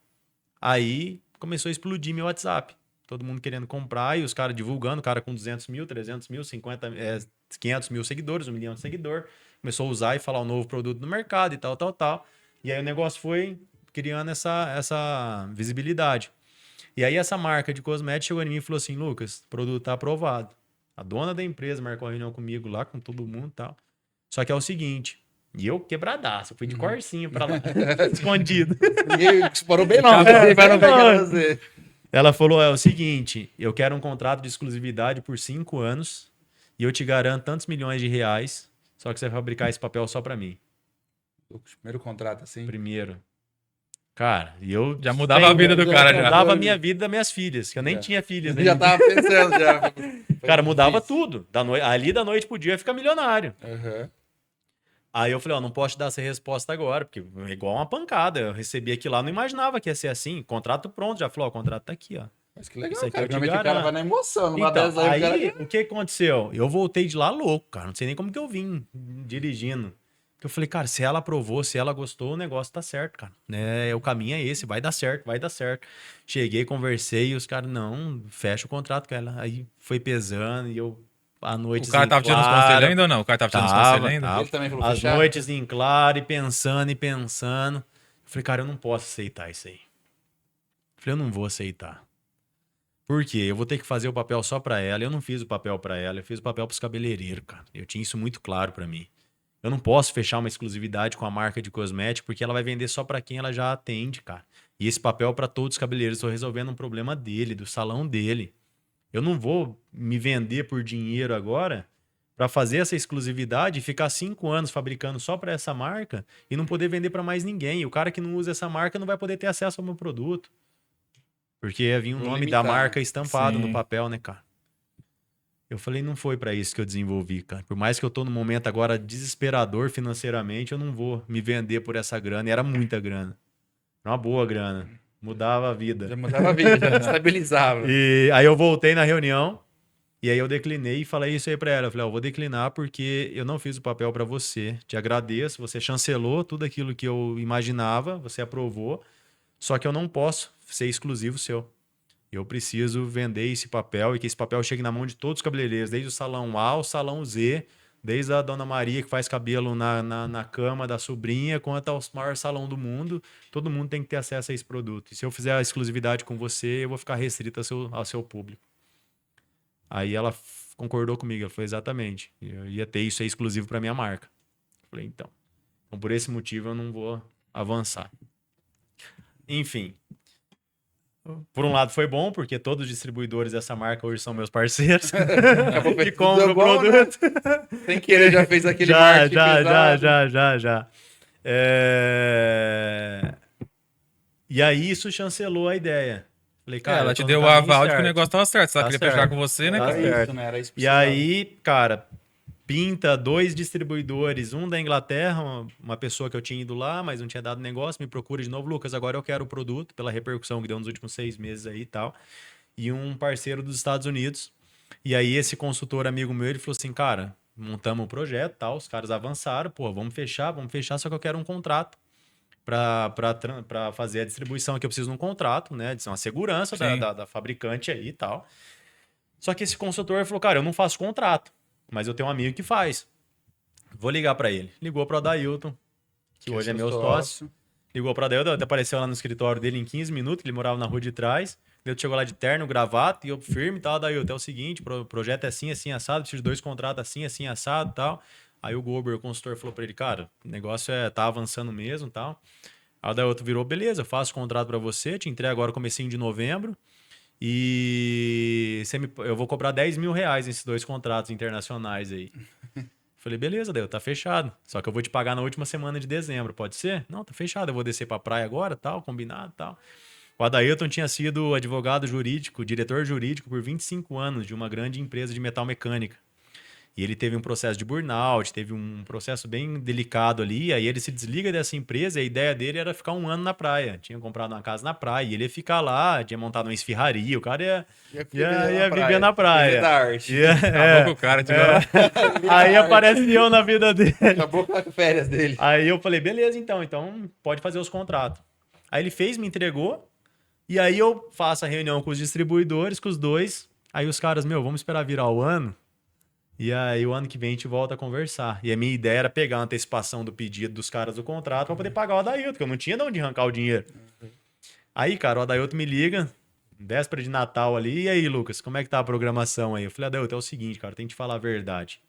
Aí começou a explodir meu WhatsApp. Todo mundo querendo comprar e os caras divulgando. O cara com 200 mil, 300 mil, 500 mil seguidores, 1 milhão de seguidor. Começou a usar e falar um novo produto no mercado e tal. E aí o negócio foi criando essa visibilidade. E aí essa marca de cosméticos chegou em mim e falou assim, Lucas, o produto tá aprovado. A dona da empresa marcou uma reunião comigo lá, com todo mundo e tal. Só que é o seguinte, e eu quebradaço, eu fui de corsinho pra lá, escondido. Ninguém disparou bem não. Ela falou, é o seguinte, eu quero um contrato de exclusividade por 5 anos e eu te garanto tantos milhões de reais, só que você vai fabricar esse papel só pra mim. Primeiro contrato, assim. Primeiro. Cara, e eu... Já mudava a vida do cara, já. Mudava a minha vida das minhas filhas, que eu nem tinha filhas. Já tava pensando, já. Cara, mudava tudo. Ali da noite pro dia eu ia ficar milionário. Uhum. Aí eu falei, ó, não posso te dar essa resposta agora, porque é igual uma pancada. Eu recebi aqui lá, não imaginava que ia ser assim. Contrato pronto, já falou, ó, o contrato tá aqui, ó. Mas que legal, Isso aqui cara. eu te Realmente o cara garanto. vai na emoção. Numa Então, dessas aí, aí, o cara... o que aconteceu? Eu voltei de lá louco, cara. Não sei nem como que eu vim dirigindo. Eu falei, cara, se ela aprovou, se ela gostou, o negócio tá certo, cara. O caminho é esse, vai dar certo, vai dar certo. Cheguei, conversei e os caras, não, fecha o contrato com ela. Aí foi pesando e eu, à noite... O cara tava tirando os conselhos ainda ou não? O cara tava tirando os conselhos ainda? Ele também falou As fechar? noites em claro e pensando. Eu falei, cara, eu não posso aceitar isso aí. Eu falei, eu não vou aceitar. Por quê? Eu vou ter que fazer o papel só pra ela. Eu não fiz o papel pra ela, eu fiz o papel pros cabeleireiros, cara. Eu tinha isso muito claro pra mim. Eu não posso fechar uma exclusividade com a marca de cosmético porque ela vai vender só pra quem ela já atende, cara. E esse papel é pra todos os cabeleireiros. Estou resolvendo um problema dele, do salão dele. Eu não vou me vender por dinheiro agora pra fazer essa exclusividade e ficar 5 anos fabricando só pra essa marca e não poder vender pra mais ninguém. E o cara que não usa essa marca não vai poder ter acesso ao meu produto. Porque ia vir o nome da marca estampado no papel, né, cara? Eu falei, não foi pra isso que eu desenvolvi, cara. Por mais que eu tô num momento agora desesperador financeiramente, eu não vou me vender por essa grana. E era muita grana. Era uma boa grana. Mudava a vida. Já mudava a vida, já estabilizava. E aí eu voltei na reunião, e aí eu declinei e falei isso aí pra ela. Eu falei, ó, eu vou declinar porque eu não fiz o papel pra você. Te agradeço, você chancelou tudo aquilo que eu imaginava, você aprovou, só que eu não posso ser exclusivo seu. Eu preciso vender esse papel e que esse papel chegue na mão de todos os cabeleireiros, desde o salão A ao salão Z, desde a Dona Maria que faz cabelo na cama da sobrinha, quanto ao maior salão do mundo. Todo mundo tem que ter acesso a esse produto. E se eu fizer a exclusividade com você, eu vou ficar restrito ao seu público. Aí ela concordou comigo, ela falou exatamente. Eu ia ter isso aí exclusivo para minha marca. Eu falei, então por esse motivo eu não vou avançar. Enfim. Por um lado foi bom, porque todos os distribuidores dessa marca hoje são meus parceiros. Acabou que compram o bom, produto. Né? Sem querer já fez aquele marketing Já. E aí isso chancelou a ideia. Falei, cara, ela te deu o aval de que o negócio tava certo. Se ela queria fechar com você, né? Tá certo. Isso, né? Era isso que E aí, cara, pinta 2 distribuidores, um da Inglaterra, uma pessoa que eu tinha ido lá, mas não tinha dado negócio, me procura de novo, Lucas, agora eu quero o produto, pela repercussão que deu nos últimos 6 meses aí e tal. E um parceiro dos Estados Unidos. E aí esse consultor amigo meu, ele falou assim, cara, montamos o projeto, tal, os caras avançaram, pô, vamos fechar, só que eu quero um contrato para fazer a distribuição aqui. Eu preciso de um contrato, né, de uma segurança da fabricante aí e tal. Só que esse consultor falou, cara, eu não faço contrato, mas eu tenho um amigo que faz. Vou ligar para ele. Ligou para o Adailton, que hoje é meu sócio. Ligou para o Adailton, até apareceu lá no escritório dele em 15 minutos, ele morava na rua de trás. Eu chegou lá de terno, gravata, e eu firme e tal, Adailton, é o seguinte, o projeto é assim, assim, assado, preciso de 2 contratos assim, assim, assado e tal. Aí o Gober, o consultor, falou para ele, cara, o negócio tá avançando mesmo e tal. Aí o Adailton virou, beleza, eu faço o contrato para você, te entrego agora comecinho de novembro, e eu vou cobrar R$10 mil nesses 2 contratos internacionais aí. Falei, beleza, Adailton, tá fechado. Só que eu vou te pagar na última semana de dezembro, pode ser? Não, tá fechado, eu vou descer pra praia agora, tal, combinado, tal. O Adailton tinha sido advogado jurídico, diretor jurídico por 25 anos de uma grande empresa de metal mecânica. E ele teve um processo de burnout, teve um processo bem delicado ali, aí ele se desliga dessa empresa e a ideia dele era ficar 1 ano na praia. Tinha comprado uma casa na praia e ele ia ficar lá, tinha montado uma esfirraria, o cara ia viver na praia. Viver da arte. Acabou com o cara. Aí aparece eu na vida dele. Acabou com as férias dele. Aí eu falei, beleza, então pode fazer os contratos. Aí ele fez, me entregou, e aí eu faço a reunião com os distribuidores, com os 2, aí os caras, vamos esperar virar o ano, e aí o ano que vem a gente volta a conversar. E a minha ideia era pegar a antecipação do pedido dos caras do contrato para poder pagar o Adailton, porque eu não tinha de onde arrancar o dinheiro. Aí, cara, o Adailton me liga, véspera de Natal ali, e aí, Lucas, como é que tá a programação aí? Eu falei, Adailton, é o seguinte, cara, tem que te falar a verdade.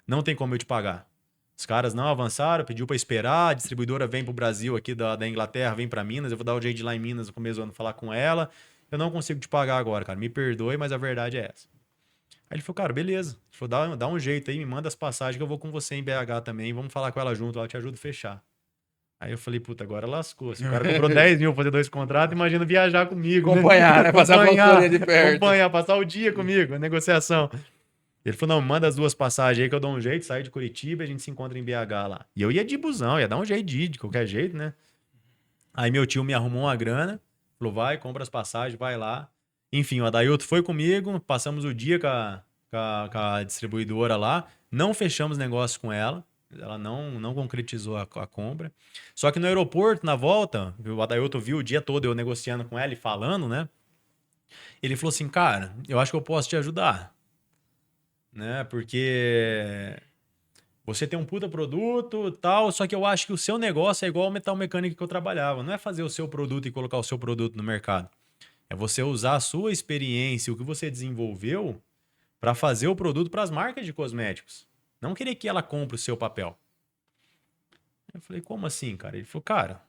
Não tem como eu te pagar. Os caras não avançaram, pediu para esperar, a distribuidora vem pro Brasil aqui da Inglaterra, vem para Minas, eu vou dar o jeito de ir lá em Minas no começo do ano falar com ela. Eu não consigo te pagar agora, cara, me perdoe, mas a verdade é essa. Aí ele falou, cara, beleza. Ele falou, dá um jeito aí, me manda as passagens que eu vou com você em BH também, vamos falar com ela junto, ela te ajuda a fechar. Aí eu falei, puta, agora lascou. Se o cara comprou 10 mil pra fazer 2 contratos, imagina viajar comigo. Acompanhar, né? Passar a consultoria de perto. Acompanhar, passar o dia comigo, a negociação. Ele falou, não, manda as 2 passagens aí que eu dou um jeito, saio de Curitiba e a gente se encontra em BH lá. E eu ia de busão, ia dar um jeito de qualquer jeito, né? Aí meu tio me arrumou uma grana, falou, vai, compra as passagens, vai lá. Enfim, o Adailton foi comigo, passamos o dia com a distribuidora lá, não fechamos negócio com ela, ela não concretizou a compra. Só que no aeroporto, na volta, o Adailton viu o dia todo eu negociando com ela e falando, né? Ele falou assim, cara, eu acho que eu posso te ajudar. Né? Porque você tem um puta produto e tal, só que eu acho que o seu negócio é igual ao metal mecânico que eu trabalhava. Não é fazer o seu produto e colocar o seu produto no mercado. É você usar a sua experiência, o que você desenvolveu, para fazer o produto para as marcas de cosméticos. Não querer que ela compre o seu papel. Eu falei, como assim, cara? Ele falou, cara,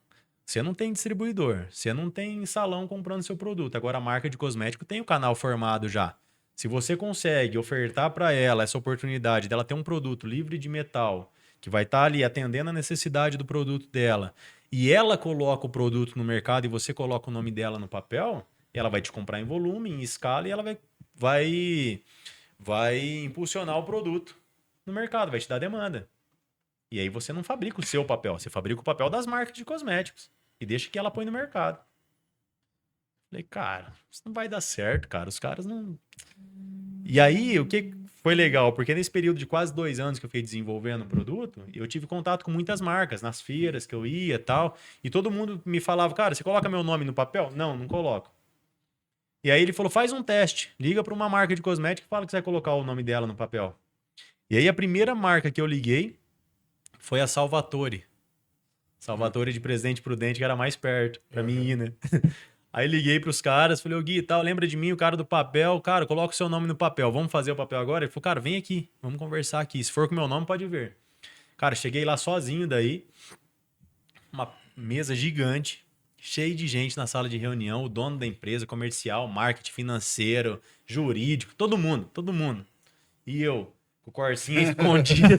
você não tem distribuidor, você não tem salão comprando seu produto. Agora a marca de cosmético tem o canal formado já. Se você consegue ofertar para ela essa oportunidade dela ter um produto livre de metal, que vai estar ali atendendo a necessidade do produto dela, e ela coloca o produto no mercado e você coloca o nome dela no papel, ela vai te comprar em volume, em escala, e ela vai impulsionar o produto no mercado, vai te dar demanda. E aí você não fabrica o seu papel, você fabrica o papel das marcas de cosméticos e deixa que ela põe no mercado. Falei, cara, isso não vai dar certo, cara. Os caras não... E aí, o que foi legal? Porque nesse período de quase 2 anos que eu fiquei desenvolvendo o produto, eu tive contato com muitas marcas, nas feiras que eu ia e tal. E todo mundo me falava, cara, você coloca meu nome no papel? Não, não coloco. E aí ele falou, faz um teste. Liga para uma marca de cosmética e fala que você vai colocar o nome dela no papel. E aí a primeira marca que eu liguei foi a Salvatore. Salvatore de Presidente Prudente, que era mais perto pra mim ir, né? Aí liguei pros caras, falei, ô Gui, tal, lembra de mim, o cara do papel? Cara, coloca o seu nome no papel, vamos fazer o papel agora? Ele falou, cara, vem aqui, vamos conversar aqui. Se for com o meu nome, pode vir. Cara, cheguei lá sozinho daí, uma mesa gigante, cheio de gente na sala de reunião, o dono da empresa, comercial, marketing financeiro, jurídico, todo mundo. E eu, com o corsinho escondido.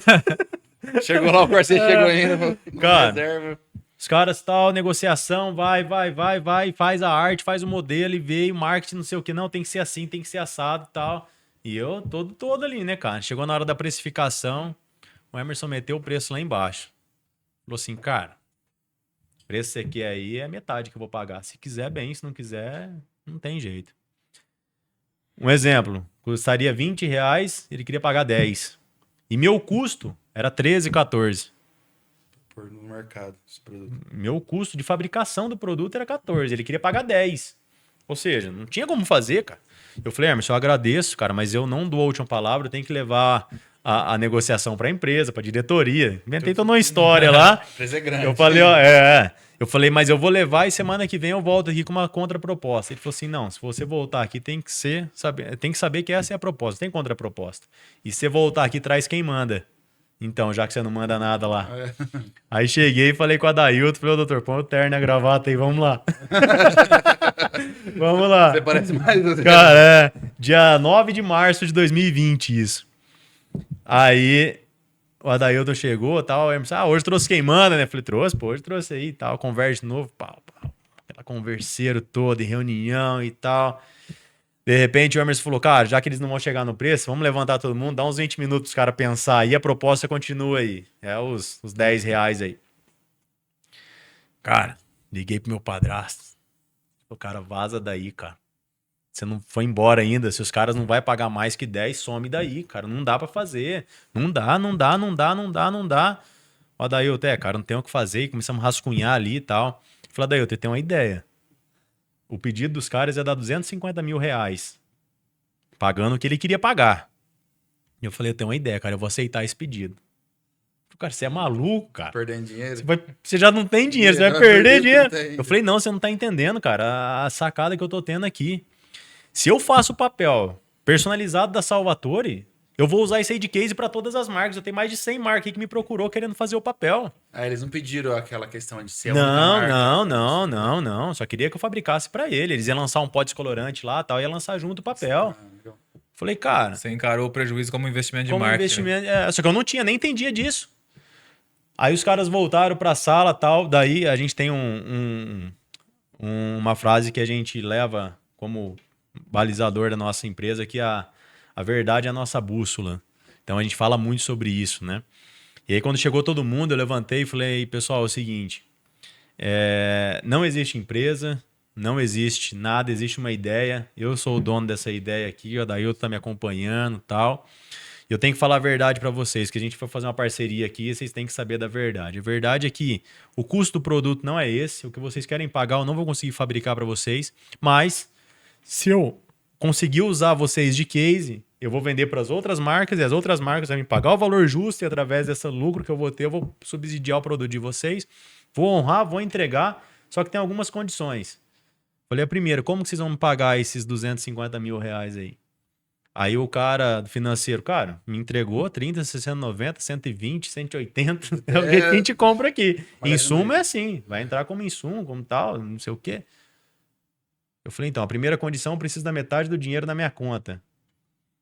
Chegou lá, o parceiro chegou ainda. Cara, reserva. os caras, tal, negociação, vai, faz a arte, faz o modelo e veio, marketing, não sei o que, não, tem que ser assim, tem que ser assado e tal. E eu todo ali, né, cara? Chegou na hora da precificação, o Emerson meteu o preço lá embaixo. Falou assim, cara, o preço que você quer aí é metade que eu vou pagar. Se quiser, bem, se não quiser, não tem jeito. Um exemplo, custaria R$20, ele queria pagar 10. E meu custo era 13, 14. No mercado, esse produto. Meu custo de fabricação do produto era 14. Ele queria pagar 10. Ou seja, não tinha como fazer, cara. Eu falei, Emerson, eu agradeço, cara, mas eu não dou a última palavra. Eu tenho que levar a negociação para a empresa, para a diretoria. Inventei toda uma história lá. A empresa é grande. Eu falei, ó, eu falei, mas eu vou levar e semana que vem eu volto aqui com uma contraproposta. Ele falou assim, não, se você voltar aqui tem que saber que essa é a proposta, tem contraproposta. E se você voltar aqui, traz quem manda. Então, já que você não manda nada lá. Aí cheguei e falei com a Adailton, falei, ô doutor, põe o terno e a gravata aí, vamos lá. Vamos lá. Você parece mais... Cara, dia 9 de março de 2020 isso. Aí o Adailton chegou e tal, hoje trouxe quem manda, né? Falei, hoje trouxe aí e tal, conversa de novo, pau. Aquela converseiro toda, em reunião e tal. De repente o Emerson falou, cara, já que eles não vão chegar no preço, vamos levantar todo mundo, dá uns 20 minutos para os caras pensar. E a proposta continua aí. É os R$10 aí. Cara, liguei pro meu padrasto. O cara, vaza daí, cara. Você não foi embora ainda. Se os caras não vai pagar mais que 10, some daí, cara. Não dá para fazer. Não dá. O Adailton, cara, não tem o que fazer. E começamos a rascunhar ali e tal. Falei, Adailton, tem uma ideia. O pedido dos caras ia dar R$250 mil, pagando o que ele queria pagar. E eu falei, eu tenho uma ideia, cara, eu vou aceitar esse pedido. Cara, você é maluco, cara. Perdendo dinheiro. Você já não tem dinheiro, você vai perder dinheiro. Eu falei, não, você não tá entendendo, cara, a sacada que eu tô tendo aqui. Se eu faço o papel personalizado da Salvatore, eu vou usar esse aí de case para todas as marcas. Eu tenho mais de 100 marcas que me procurou querendo fazer o papel. Eles não pediram aquela questão de ser Não. Só queria que eu fabricasse para ele. Eles iam lançar um pó descolorante lá, tal, ia lançar junto o papel. Falei, cara... Você encarou o prejuízo como investimento de marketing. Só que eu não tinha, nem entendia disso. Aí os caras voltaram para a sala, tal. Daí a gente tem uma frase que a gente leva como balizador da nossa empresa, que a verdade é a nossa bússola. Então a gente fala muito sobre isso, né? E aí quando chegou todo mundo, eu levantei e falei, pessoal, é o seguinte, não existe empresa, não existe nada, existe uma ideia. Eu sou o dono dessa ideia aqui, o Adailton tá me acompanhando e tal. Eu tenho que falar a verdade para vocês, que a gente foi fazer uma parceria aqui e vocês têm que saber da verdade. A verdade é que o custo do produto não é esse, o que vocês querem pagar eu não vou conseguir fabricar para vocês, mas se eu conseguir usar vocês de case, eu vou vender para as outras marcas e as outras marcas vão me pagar o valor justo e através desse lucro que eu vou ter, eu vou subsidiar o produto de vocês, vou honrar, vou entregar, só que tem algumas condições. Falei, a primeira, como que vocês vão me pagar esses R$250 mil aí? Aí o cara do financeiro, cara, me entregou 30, 60, 90, 120, 180, é o que a gente compra aqui. Insumo é assim, vai entrar como insumo, como tal, não sei o quê. Eu falei, então, a primeira condição, eu preciso da metade do dinheiro na minha conta.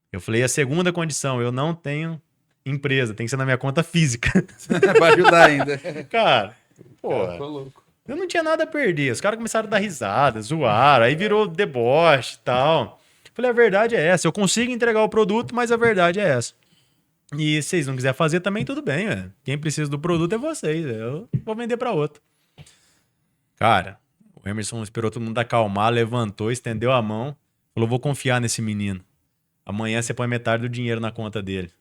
Eu falei, a segunda condição, eu não tenho empresa, tem que ser na minha conta física. Vai ajudar ainda. Cara, pô, ficou louco. Eu não tinha nada a perder. Os caras começaram a dar risada, zoaram, aí virou deboche e tal. Eu falei, a verdade é essa, eu consigo entregar o produto, mas a verdade é essa. E se vocês não quiserem fazer também, tudo bem, velho. Quem precisa do produto é vocês, eu vou vender para outro. Cara, O Emerson esperou todo mundo acalmar, levantou, estendeu a mão, falou, vou confiar nesse menino. Amanhã você põe metade do dinheiro na conta dele.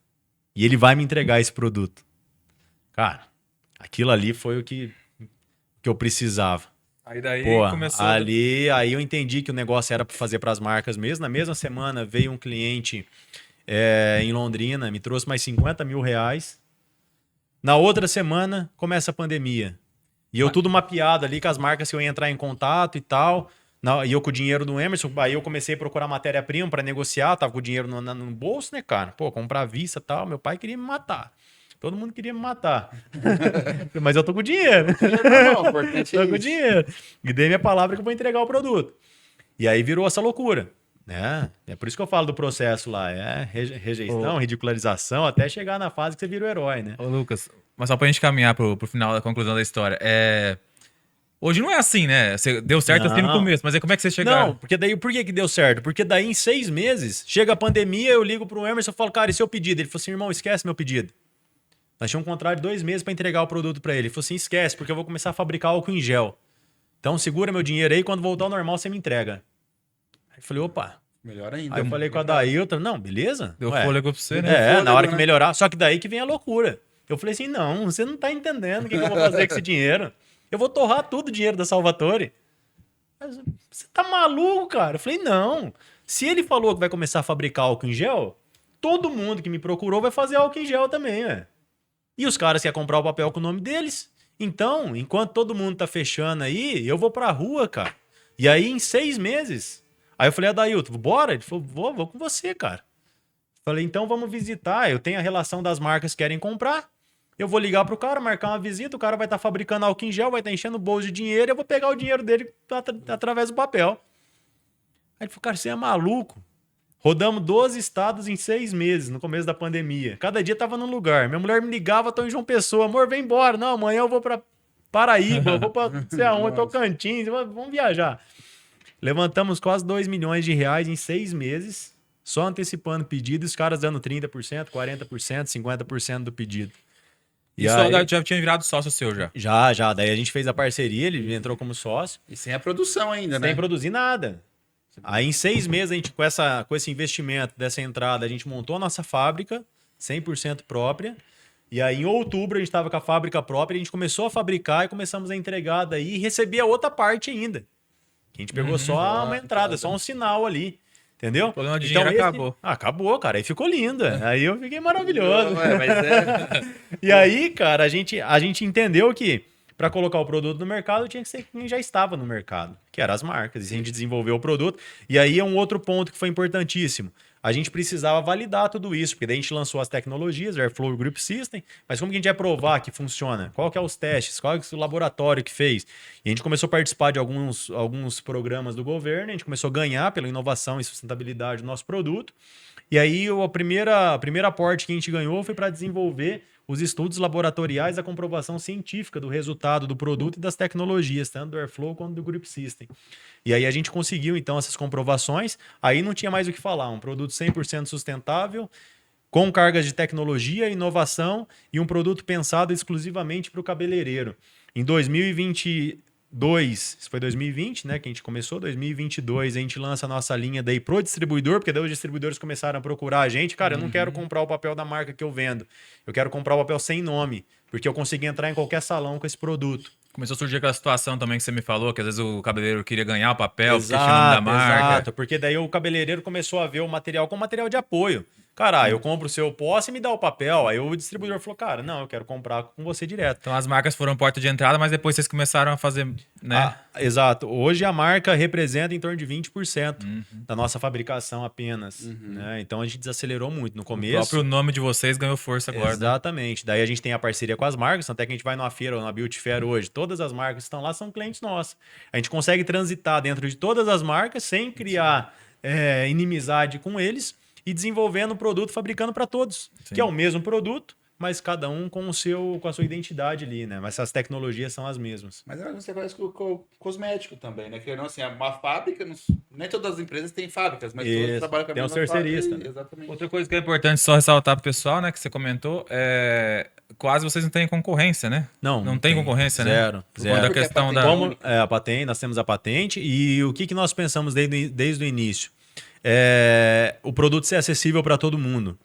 E ele vai me entregar esse produto. Cara, aquilo ali foi o que eu precisava. Aí daí Pô, começou... aí eu entendi que o negócio era para fazer para as marcas mesmo. Na mesma semana veio um cliente em Londrina, me trouxe mais 50 mil reais. Na outra semana começa a pandemia. E eu tudo mapeado ali com as marcas que eu ia entrar em contato e tal. E eu com o dinheiro do Emerson, aí eu comecei a procurar matéria-prima para negociar. Tava com o dinheiro no bolso, né, cara? Pô, comprar à vista e tal. Meu pai queria me matar. Todo mundo queria me matar. Mas eu tô com dinheiro. Tô com dinheiro. E dei minha palavra que eu vou entregar o produto. E aí virou essa loucura. Né? É por isso que eu falo do processo lá. É rejeição, ridicularização, até chegar na fase que você vira o herói, né? Ô, Lucas, mas só pra gente caminhar pro final da conclusão da história. Hoje não é assim, né? Você deu certo assim no começo, mas aí como é que você chegaram? Não, porque daí, por que deu certo? Porque daí em 6 meses, chega a pandemia, eu ligo pro Emerson e falo, cara, e seu pedido? Ele falou assim, irmão, esquece meu pedido. Nós tínhamos um contrato de 2 meses para entregar o produto para ele. Ele falou assim, esquece, porque eu vou começar a fabricar álcool em gel. Então segura meu dinheiro aí, quando voltar ao normal você me entrega. Aí eu falei, opa. Melhor ainda. Aí eu falei com a Dailton, não, beleza? Deu fôlego pra você, né? Na hora que melhorar. Só que daí que vem a loucura. Eu falei assim, não, você não tá entendendo o que eu vou fazer com esse dinheiro. Eu vou torrar tudo o dinheiro da Salvatore. Mas, você tá maluco, cara? Eu falei, não. Se ele falou que vai começar a fabricar álcool em gel, todo mundo que me procurou vai fazer álcool em gel também, velho. E os caras querem comprar o papel com o nome deles. Então, enquanto todo mundo tá fechando aí, eu vou pra rua, cara. E aí, em 6 meses... Aí eu falei, Adailton, bora? Ele falou, vou com você, cara. Falei, então vamos visitar. Eu tenho a relação das marcas que querem comprar. Eu vou ligar pro cara, marcar uma visita. O cara vai estar fabricando álcool em gel, vai estar enchendo o bolso de dinheiro. Eu vou pegar o dinheiro dele através do papel. Aí ele falou, cara, você é maluco. Rodamos 12 estados em 6 meses, no começo da pandemia. Cada dia tava num lugar. Minha mulher me ligava, tô em João Pessoa. Amor, vem embora. Não, amanhã eu vou pra Paraíba, eu vou pra não sei aonde, Tocantins. Vamos viajar. Levantamos quase 2 milhões de reais em 6 meses, só antecipando pedido, os caras dando 30%, 40%, 50% do pedido. E aí, já tinha virado sócio seu já? Já. Daí a gente fez a parceria, ele entrou como sócio. E sem a produção ainda, né? Sem produzir nada. Aí em 6 meses, a gente, com esse investimento dessa entrada, a gente montou a nossa fábrica, 100% própria. E aí em outubro a gente estava com a fábrica própria, a gente começou a fabricar e começamos a entregar daí e receber a outra parte ainda. A gente pegou só uma entrada, só um sinal ali. Entendeu? O problema de dinheiro acabou. Acabou, cara. Aí ficou linda. Aí eu fiquei maravilhoso. Mas E aí, cara, a gente entendeu que para colocar o produto no mercado tinha que ser quem já estava no mercado, que eram as marcas. E a gente desenvolveu o produto. E aí é um outro ponto que foi importantíssimo. A gente precisava validar tudo isso, porque daí a gente lançou as tecnologias, o Airflow Grip System, mas como que a gente ia provar que funciona? Qual que é os testes? Qual que é o laboratório que fez? E a gente começou a participar de alguns programas do governo, a gente começou a ganhar pela inovação e sustentabilidade do nosso produto. E aí a primeira aporte que a gente ganhou foi para desenvolver os estudos laboratoriais, a comprovação científica do resultado do produto e das tecnologias, tanto do Airflow quanto do Grip System. E aí a gente conseguiu, então, essas comprovações. Aí não tinha mais o que falar. Um produto 100% sustentável, com cargas de tecnologia, inovação e um produto pensado exclusivamente para o cabeleireiro. Em 2022, isso foi 2020, né, que a gente começou, 2022 a gente lança a nossa linha daí pro distribuidor, porque daí os distribuidores começaram a procurar a gente. Cara, eu não quero comprar o papel da marca que eu vendo. Eu quero comprar o papel sem nome, porque eu consegui entrar em qualquer salão com esse produto. Começou a surgir aquela situação também que você me falou, que às vezes o cabeleireiro queria ganhar o papel, porque tinha o nome da marca. Exato, porque daí o cabeleireiro começou a ver o material como material de apoio. Cara, eu compro o seu posse e me dá o papel. Aí o distribuidor falou, cara, não, eu quero comprar com você direto. Então as marcas foram porta de entrada, mas depois vocês começaram a fazer, né? Exato. Hoje a marca representa em torno de 20% da nossa fabricação apenas. Né? Então a gente desacelerou muito no começo. O próprio nome de vocês ganhou força agora. Exatamente. Daí a gente tem a parceria com as marcas, até que a gente vai numa feira ou na Beauty Fair hoje. Todas as marcas que estão lá são clientes nossos. A gente consegue transitar dentro de todas as marcas sem criar inimizade com eles e desenvolvendo o produto, fabricando para todos. Sim. Que é o mesmo produto, mas cada um com a sua identidade ali, né? Mas as tecnologias são as mesmas. Mas você faz com o cosmético também, né? Que não, assim, uma fábrica, nem todas as empresas têm fábricas, mas todas trabalham com a mesma terceirista. Exatamente. Outra coisa que é importante só ressaltar pro pessoal, né, que você comentou, quase vocês não têm concorrência, né? Não tem concorrência, zero, né? Zero. Da Porque a questão patente da... Como a patente, nós temos a patente e o que nós pensamos desde o início? O produto ser acessível para todo mundo.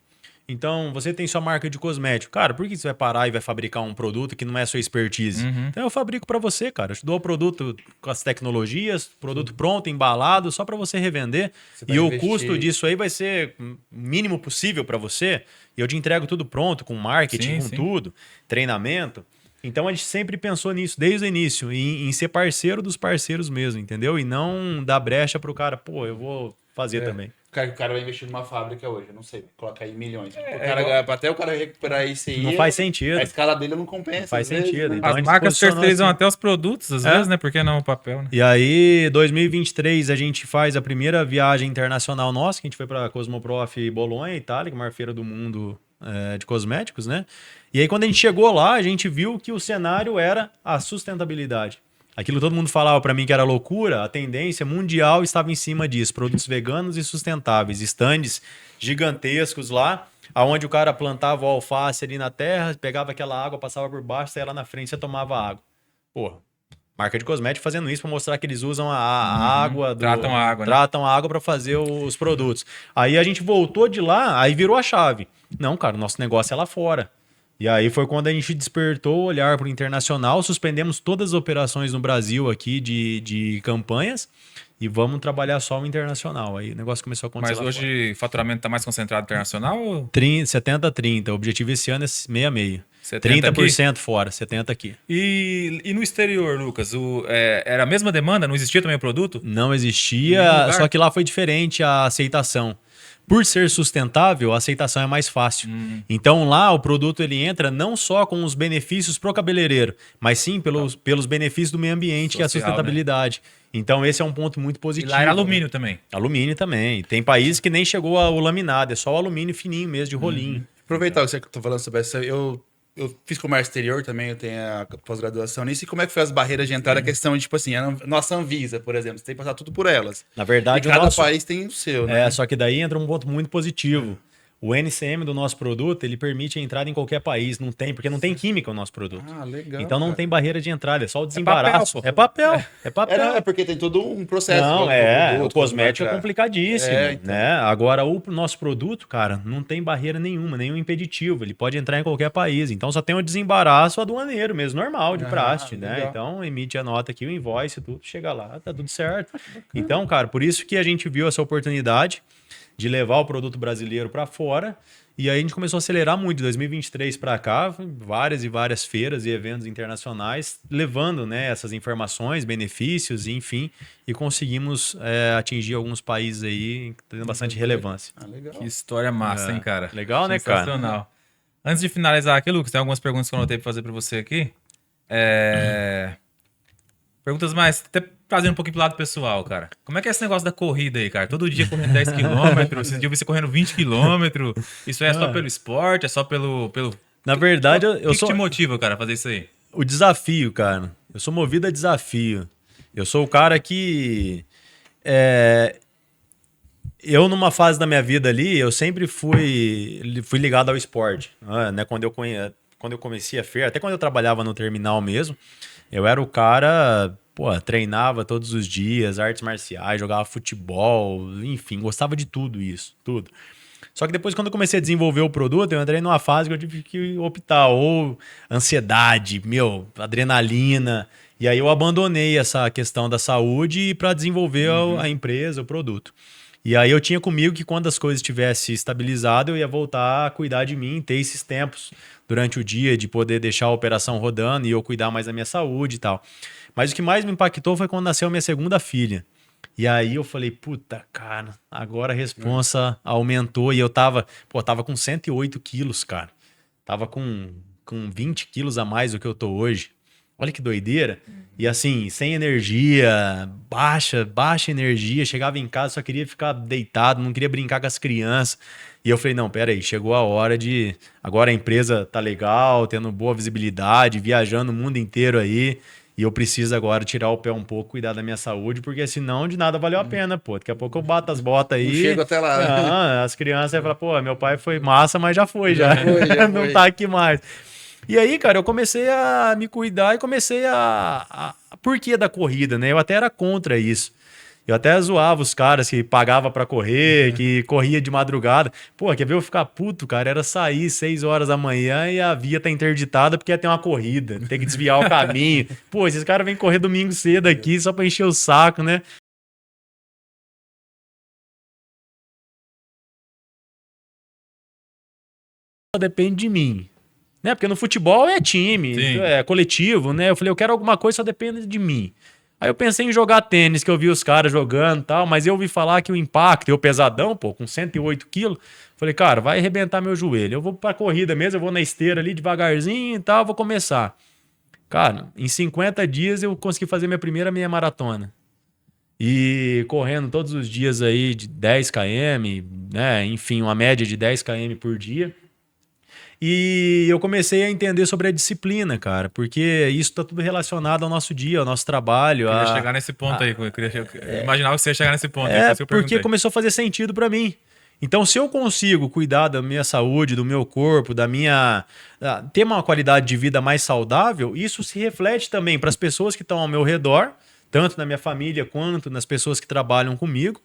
Então, você tem sua marca de cosmético. Cara, por que você vai parar e vai fabricar um produto que não é sua expertise? Então, eu fabrico para você, cara. Eu te dou o produto com as tecnologias, produto pronto, embalado, só para você revender. vai E o investir. custo disso aí vai ser o mínimo possível para você. E eu te entrego tudo pronto, com marketing, com tudo, treinamento. Então, a gente sempre pensou nisso, desde o início, em ser parceiro dos parceiros mesmo, entendeu? E não dar brecha pro cara, pô, eu vou fazer também. O cara vai investir numa fábrica hoje, eu não sei, colocar aí milhões. Até o cara recuperar isso aí. Não faz sentido. A escala dele não compensa. Não faz às vezes, sentido. né? Então, a As gente marcas posicionou terceirizam assim. até os produtos, às vezes, né? Por que não o papel, né? E aí, 2023, a gente faz a primeira viagem internacional nossa, que a gente foi para Cosmoprof Bolonha, Itália, que é a maior feira do mundo de cosméticos, né? E aí, quando a gente chegou lá, a gente viu que o cenário era a sustentabilidade. Aquilo que todo mundo falava para mim que era loucura, a tendência mundial estava em cima disso. Produtos veganos e sustentáveis. Estandes gigantescos lá, aonde o cara plantava o alface ali na terra, pegava aquela água, passava por baixo, saía lá na frente, você tomava água. Porra, marca de cosmético fazendo isso para mostrar que eles usam a água. Tratam a água, né? Tratam a água para fazer os produtos. Aí a gente voltou de lá, aí virou a chave. Não, cara, o nosso negócio é lá fora. E aí foi quando a gente despertou o olhar para o internacional, suspendemos todas as operações no Brasil aqui de campanhas e vamos trabalhar só o internacional. Aí o negócio começou a acontecer. Mas hoje o faturamento está mais concentrado internacional? Ou... 70-30. O objetivo esse ano é 6,5. 70 30% fora, 70% aqui. E no exterior, Lucas, era a mesma demanda? Não existia também o produto? Não Nenhum existia, lugar? só que lá foi diferente a aceitação. Por ser sustentável, a aceitação é mais fácil. Então lá o produto ele entra não só com os benefícios pro cabeleireiro, mas sim pelos benefícios do meio ambiente, que é a Social, sustentabilidade. Então esse é um ponto muito E positivo. lá era alumínio também. Alumínio também. Tem países que nem chegou ao laminado, é só o alumínio fininho mesmo, de rolinho. Aproveitar que você tá falando sobre essa, eu fiz comércio exterior também, eu tenho a pós-graduação nisso. E como é que foi as barreiras de entrada? A questão de, tipo assim, a nossa Anvisa, por exemplo, você tem que passar tudo por elas. Na verdade, E cada país tem o seu, né? só que daí entra um ponto muito positivo. O NCM do nosso produto, ele permite a entrada em qualquer país, porque não tem química o nosso produto. Ah, legal. Então não cara. tem barreira de entrada, é só o desembaraço. papel, É papel, é papel. Não, é porque tem todo um processo. Não, do o cosmético é cara. complicadíssimo, Então. né? Agora, o nosso produto, cara, não tem barreira nenhuma, nenhum impeditivo. Ele pode entrar em qualquer país. Então, só tem o desembaraço aduaneiro mesmo, normal, de praxe, né? legal. Então, emite a nota aqui, o invoice, tudo, chega lá, tá tudo certo. Então, cara, por isso que a gente viu essa oportunidade de levar o produto brasileiro para fora. E aí a gente começou a acelerar muito de 2023 para cá, várias e várias feiras e eventos internacionais, levando, né, essas informações, benefícios, enfim, e conseguimos atingir alguns países aí tendo bastante relevância. Ah, legal. Que história massa, hein, cara? Legal, né, cara? Sensacional. Antes de finalizar aqui, Lucas, tem algumas perguntas que eu anotei pra fazer pra você aqui. Perguntas mais, até trazendo um pouquinho pro lado pessoal, cara. Como é que é esse negócio da corrida aí, cara? Todo dia correndo 10 km, esse dia eu vi você correndo 20 km. Isso é só pelo esporte, é só pelo... Na verdade, O eu que sou te motiva, cara, a fazer isso aí? o desafio, cara. Eu sou movido a desafio. Eu sou o cara que... Eu, numa fase da minha vida ali, eu sempre fui ligado ao esporte. Né? Quando eu comecei a feira, até quando eu trabalhava no terminal mesmo, eu era o cara, treinava todos os dias, artes marciais, jogava futebol, enfim, gostava de tudo isso, tudo. Só que depois, quando eu comecei a desenvolver o produto, eu entrei numa fase que eu tive que optar, ou ansiedade, adrenalina, e aí eu abandonei essa questão da saúde para desenvolver a empresa, o produto. E aí eu tinha comigo que quando as coisas estivessem estabilizadas, eu ia voltar a cuidar de mim, ter esses tempos durante o dia de poder deixar a operação rodando e eu cuidar mais da minha saúde e tal. Mas o que mais me impactou foi quando nasceu minha segunda filha. E aí eu falei, puta, cara, agora a responsa aumentou e eu tava com 108 quilos, cara. Tava com 20 quilos a mais do que eu tô hoje. Olha que doideira. E assim, sem energia, baixa energia, chegava em casa, só queria ficar deitado, não queria brincar com as crianças. E eu falei, não, peraí, chegou a hora de... Agora a empresa tá legal, tendo boa visibilidade, viajando o mundo inteiro aí. E eu preciso agora tirar o pé um pouco, cuidar da minha saúde, porque senão de nada valeu a pena, pô. Daqui a pouco eu bato as botas aí. Não chego até lá. As crianças vão falar, pô, meu pai foi massa, mas já foi. Já foi. Não tá aqui mais. E aí, cara, eu comecei a me cuidar e comecei a porquê da corrida, né? Eu até era contra isso. Eu até zoava os caras que pagava pra correr, que corria de madrugada. Pô, quer ver eu ficar puto, cara? Era sair 6 horas da manhã e a via tá interditada porque ia ter uma corrida, ter que desviar o caminho. Pô, esses caras vêm correr domingo cedo aqui só pra encher o saco, né? Só depende de mim. Né? Porque no futebol é time, Sim. é coletivo, né? Eu falei, eu quero alguma coisa, só depende de mim. Aí eu pensei em jogar tênis, que eu vi os caras jogando e tal, mas eu ouvi falar que o impacto, eu pesadão, pô, com 108 quilos, falei, cara, vai arrebentar meu joelho. Eu vou pra corrida mesmo, eu vou na esteira ali devagarzinho e tal, vou começar. Cara, em 50 dias eu consegui fazer minha primeira meia maratona. E correndo todos os dias aí de 10 km, né? Enfim, uma média de 10 km por dia. E eu comecei a entender sobre a disciplina, cara, porque isso tá tudo relacionado ao nosso dia, ao nosso trabalho. Eu queria chegar nesse ponto aí. Eu imaginava que você ia chegar nesse ponto. É, por isso que eu porque perguntei. começou a fazer sentido pra mim. Então, se eu consigo cuidar da minha saúde, do meu corpo, ter uma qualidade de vida mais saudável, isso se reflete também para as pessoas que estão ao meu redor, tanto na minha família quanto nas pessoas que trabalham comigo,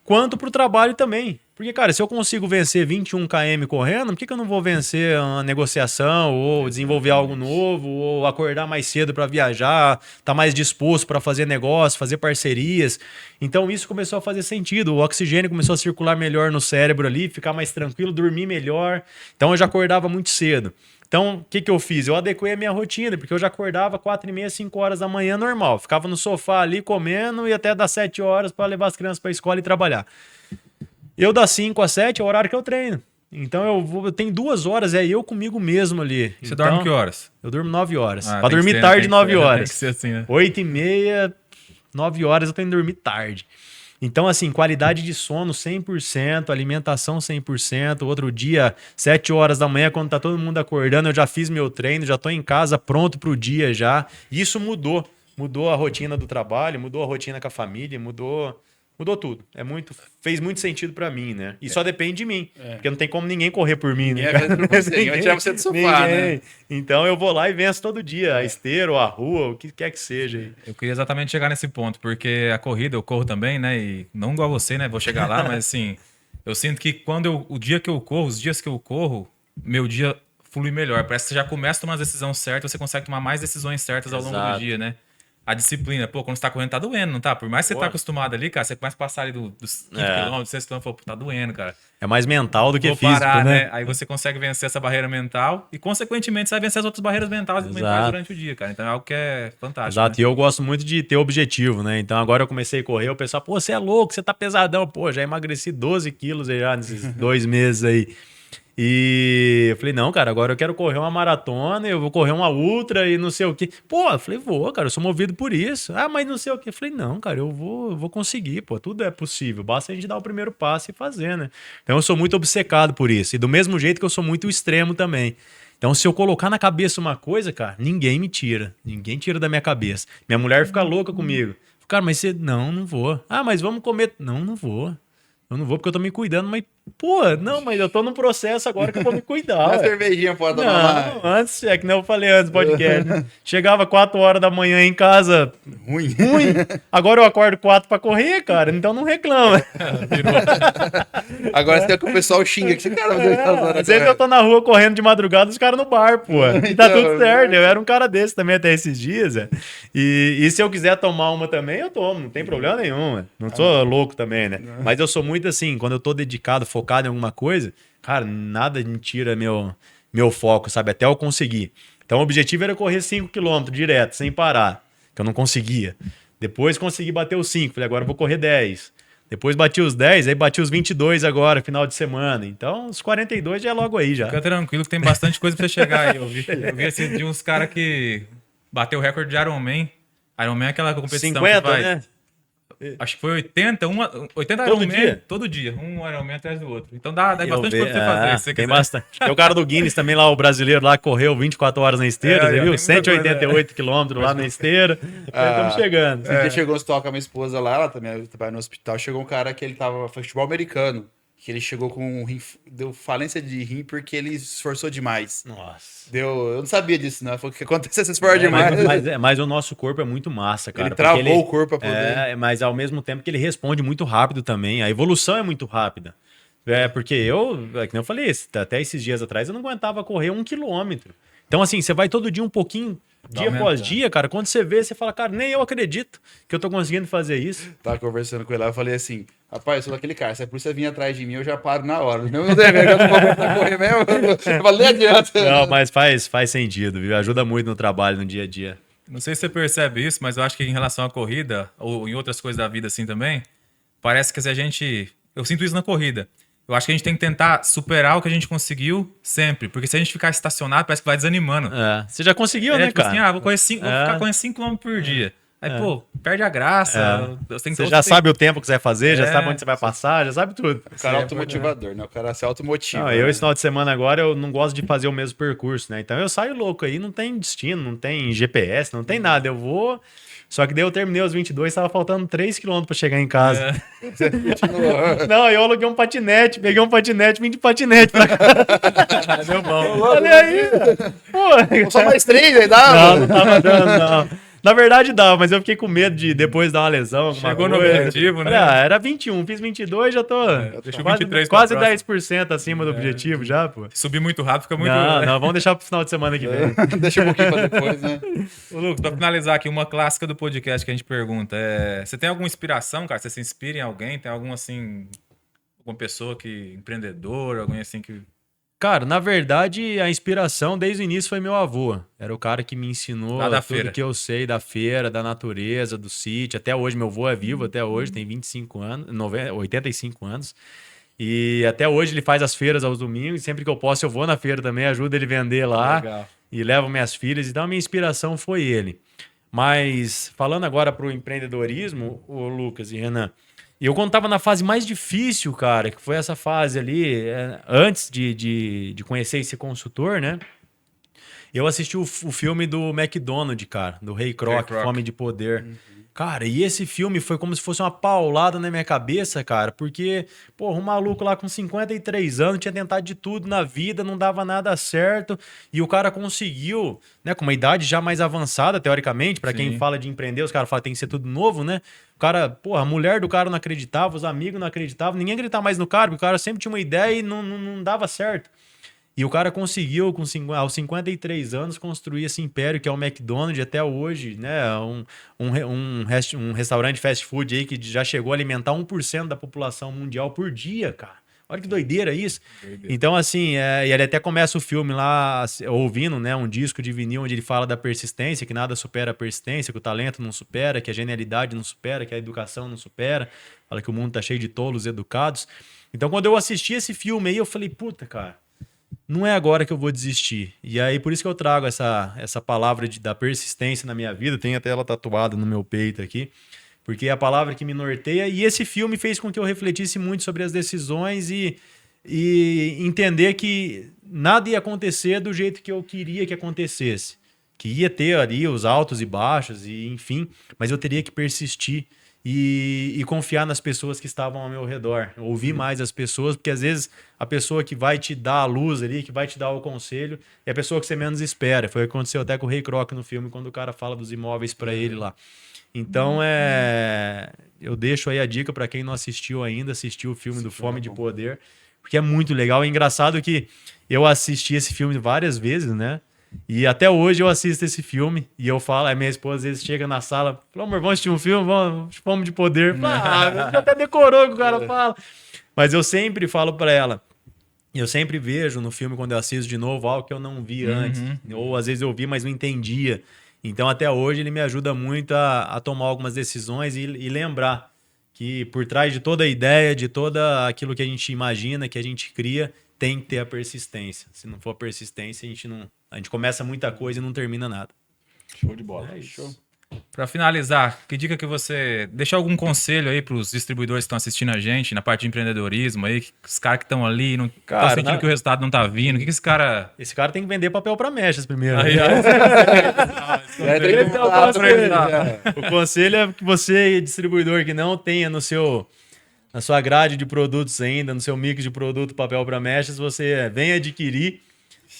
quanto para o trabalho também. Porque, cara, se eu consigo vencer 21 km correndo, por que eu não vou vencer uma negociação, ou desenvolver algo novo, ou acordar mais cedo para viajar, estar mais disposto para fazer negócio, fazer parcerias? Então isso começou a fazer sentido. O oxigênio começou a circular melhor no cérebro ali, ficar mais tranquilo, dormir melhor. Então eu já acordava muito cedo. Então, o que eu fiz? Eu adequei a minha rotina, porque eu já acordava 4h30, 5 horas da manhã normal. Ficava no sofá ali comendo e até das 7 horas para levar as crianças para a escola e trabalhar. Eu das 5 às 7 é o horário que eu treino. Então eu tenho 2 horas, é eu comigo mesmo ali. Você então, dorme que horas? Eu durmo 9 horas. Ah, Pra tem que dormir ser, tarde, tem que 9 ser, horas. Tem que ser assim, né? 8h30, 9 horas eu tenho que dormir tarde. Então, assim, qualidade de sono 100%, alimentação 100%. Outro dia, 7 horas da manhã, quando tá todo mundo acordando, eu já fiz meu treino, já tô em casa pronto pro dia já. Isso mudou. Mudou a rotina do trabalho, mudou a rotina com a família, mudou tudo. Fez muito sentido pra mim, né? E só depende de mim. Porque não tem como ninguém correr por mim, né? Ninguém vai tirar você do sofá, né? Então eu vou lá e venço todo dia, a esteira ou a rua, o que quer que seja. Aí. Eu queria exatamente chegar nesse ponto, porque a corrida eu corro também, né? E não igual você, né? Vou chegar lá, mas assim, eu sinto que os dias que eu corro, meu dia flui melhor. Parece que você já começa a tomar as decisões certas, você consegue tomar mais decisões certas ao longo do dia, né? A disciplina, pô, quando você tá correndo, tá doendo, não tá? Por mais que você tá acostumado ali, cara, você começa a passar ali dos 5 km, 6 km, pô, tá doendo, cara. É mais mental do que Vou físico, parar, né? Aí você consegue vencer essa barreira mental e, consequentemente, você vai vencer as outras barreiras mentais durante o dia, cara. Então é algo que é fantástico. Exato, né? e eu gosto muito de ter objetivo, né? Então agora eu comecei a correr, o pessoal, pô, você é louco, você tá pesadão. Pô, já emagreci 12 quilos já nesses 2 meses aí. E eu falei, não, cara, agora eu quero correr uma maratona, eu vou correr uma ultra e não sei o quê. Pô, eu falei, vou, cara, eu sou movido por isso. Ah, mas não sei o quê. Eu falei, não, cara, eu vou conseguir, pô, tudo é possível. Basta a gente dar o primeiro passo e fazer, né? Então eu sou muito obcecado por isso. E do mesmo jeito que eu sou muito extremo também. Então, se eu colocar na cabeça uma coisa, cara, ninguém me tira. Ninguém tira da minha cabeça. Minha mulher fica louca comigo. Cara, mas você... Não vou. Ah, mas vamos comer... Não vou. Eu não vou porque eu tô me cuidando, mas, pô, não, mas eu tô num processo agora que eu vou me cuidar. Uma cervejinha pode tomar. Não, antes, é que nem eu falei antes do podcast. Né? Chegava 4 horas da manhã em casa. Ruim. Agora eu acordo 4 pra correr, cara, então não reclama. Agora você tem que o pessoal xinga que esse cara Às vezes eu tô na rua correndo de madrugada, os caras no bar, pô. E tá tudo certo. Eu era um cara desse também até esses dias. E se eu quiser tomar uma também, eu tomo, não tem problema nenhum. Não sou louco também, né? Mas eu sou muito assim, quando eu tô dedicado, focado em alguma coisa, cara, nada me tira meu foco, sabe? Até eu conseguir. Então o objetivo era correr 5 km direto, sem parar, que eu não conseguia. Depois consegui bater os 5, falei, agora eu vou correr 10. Depois bati os 10, aí bati os 22 agora, final de semana. Então, os 42 já é logo aí já. Fica tranquilo que tem bastante coisa pra você chegar aí. Eu vi assim, de uns caras que bateu o recorde de Ironman. Ironman é aquela competição 50, que faz... né? Acho que foi 80 Todo Ironman dia? todo dia. Um Ironman atrás do outro. Então dá bastante coisa pra você fazer, se você tem quiser. bastante. Tem o cara do Guinness também lá, o brasileiro lá, que correu 24 horas na esteira, você tem viu? muita 188 quilômetros lá na esteira. Estamos chegando. Esse dia chegou um hospital com a minha esposa lá, ela também trabalha no hospital. Chegou um cara que ele tava futebol americano, que ele chegou com um rim, deu falência de rim porque ele se esforçou demais. Nossa. Eu não sabia disso, não. Foi o que aconteceu, se esforça demais. Mas o nosso corpo é muito massa, cara. Ele travou o corpo pra poder... Mas ao mesmo tempo que ele responde muito rápido também. A evolução é muito rápida. Porque que nem eu falei, até esses dias atrás eu não aguentava correr 1 quilômetro. Então assim, você vai todo dia um pouquinho, dia após dia, cara. Quando você vê, você fala, cara, nem eu acredito que eu tô conseguindo fazer isso. Tava conversando com ele lá, eu falei assim, rapaz, eu sou daquele cara, se a polícia vir atrás de mim, eu já paro na hora. Não tem eu não vou aguentar correr mesmo. Eu falei, nem adianta. Não, mas faz sentido, viu? Ajuda muito no trabalho, no dia a dia. Não sei se você percebe isso, mas eu acho que em relação à corrida, ou em outras coisas da vida assim também, parece que se a gente... Eu sinto isso na corrida. Eu acho que a gente tem que tentar superar o que a gente conseguiu sempre. Porque se a gente ficar estacionado, parece que vai desanimando. Você já conseguiu, né, tipo cara? assim, vou ficar correndo 5 km por dia. Aí, pô, perde a graça. Você já sabe o tempo que você vai fazer, já sabe onde você vai passar, já sabe tudo. O cara é automotivador, né? O cara se automotiva. Não, esse final de semana agora, eu não gosto de fazer o mesmo percurso, né? Então eu saio louco aí, não tem destino, não tem GPS, não tem nada. Eu vou... Só que daí eu terminei os 22, tava faltando 3 km pra chegar em casa. Não, eu aluguei um patinete, peguei um patinete, vim de patinete pra cá. Deu bom. Olha aí. Pô, só mais 3, aí dá? Não tava dando, não. Na verdade dava, mas eu fiquei com medo de depois dar uma lesão. Chegou no objetivo, né? Era 21, fiz 22, já tô quase 10% acima do objetivo já, pô. Subir muito rápido fica muito... Não, vamos deixar pro final de semana que vem. Deixa um pouquinho pra depois, né? Ô, Lucas, pra finalizar aqui, uma clássica do podcast que a gente pergunta você tem alguma inspiração, cara? Você se inspira em alguém? Tem algum, assim, alguma pessoa empreendedor, alguém assim que... Cara, na verdade, a inspiração desde o início foi meu avô. Era o cara que me ensinou tudo que eu sei da feira, da natureza, do sítio. Até hoje, meu avô é vivo, até hoje, tem 25 anos, 85 anos. E até hoje ele faz as feiras aos domingos. Sempre que eu posso, eu vou na feira também, ajudo ele a vender lá. Legal. E levo minhas filhas. Então, a minha inspiração foi ele. Mas, falando agora pro empreendedorismo, o Lucas e Renan... E eu quando estava na fase mais difícil, cara, que foi essa fase ali, antes de conhecer esse consultor, né? Eu assisti o filme do McDonald's, cara, do Ray Kroc, Fome de Poder. Cara, e esse filme foi como se fosse uma paulada na minha cabeça, cara, porque, porra, um maluco lá com 53 anos tinha tentado de tudo na vida, não dava nada certo, e o cara conseguiu, né, com uma idade já mais avançada, teoricamente, para quem fala de empreender, os caras falam que tem que ser tudo novo, né? O cara, porra, a mulher do cara não acreditava, os amigos não acreditavam, ninguém acreditava mais no cara, porque o cara sempre tinha uma ideia e não dava certo. E o cara conseguiu, aos 53 anos, construir esse império que é o McDonald's até hoje, né? Um restaurante fast food aí que já chegou a alimentar 1% da população mundial por dia, cara. Olha que doideira isso. Então, assim, e ele até começa o filme lá ouvindo, né, um disco de vinil onde ele fala da persistência, que nada supera a persistência, que o talento não supera, que a genialidade não supera, que a educação não supera. Fala que o mundo tá cheio de tolos educados. Então, quando eu assisti esse filme aí, eu falei, puta, cara, não é agora que eu vou desistir. E aí, por isso que eu trago essa palavra da persistência na minha vida. Tenho até ela tatuada no meu peito aqui. Porque é a palavra que me norteia. E esse filme fez com que eu refletisse muito sobre as decisões e entender que nada ia acontecer do jeito que eu queria que acontecesse. Que ia ter ali os altos e baixos, e enfim. Mas eu teria que persistir e confiar nas pessoas que estavam ao meu redor. Ouvir mais as pessoas, porque às vezes a pessoa que vai te dar a luz ali, que vai te dar o conselho, é a pessoa que você menos espera. Foi o que aconteceu até com o Ray Kroc no filme, quando o cara fala dos imóveis para ele lá. Então, eu deixo aí a dica para quem não assistiu ainda, assistiu o filme do Fome de Poder, porque é muito legal. É engraçado que eu assisti esse filme várias vezes, né? E até hoje eu assisto esse filme e eu falo, a minha esposa às vezes chega na sala, fala, amor, vamos assistir um filme? Vamos, Fome de Poder. Já até decorou o que o cara fala. Mas eu sempre falo para ela, eu sempre vejo no filme, quando eu assisto de novo, algo que eu não vi antes. Ou às vezes eu vi, mas não entendia. Então até hoje ele me ajuda muito a tomar algumas decisões e lembrar que por trás de toda a ideia, de todo aquilo que a gente imagina, que a gente cria, tem que ter a persistência. Se não for a persistência, a gente começa muita coisa e não termina nada. Show de bola. Show. Para finalizar, que dica que você... Deixa algum conselho aí para os distribuidores que estão assistindo a gente, na parte de empreendedorismo aí, os caras que estão ali, não estão sentindo que o resultado não tá vindo. O que esse cara... Esse cara tem que vender papel para mechas primeiro. Aí, o conselho é que você, distribuidor, que não tenha no seu na sua grade de produtos ainda, no seu mix de produto papel para mechas, você vem adquirir,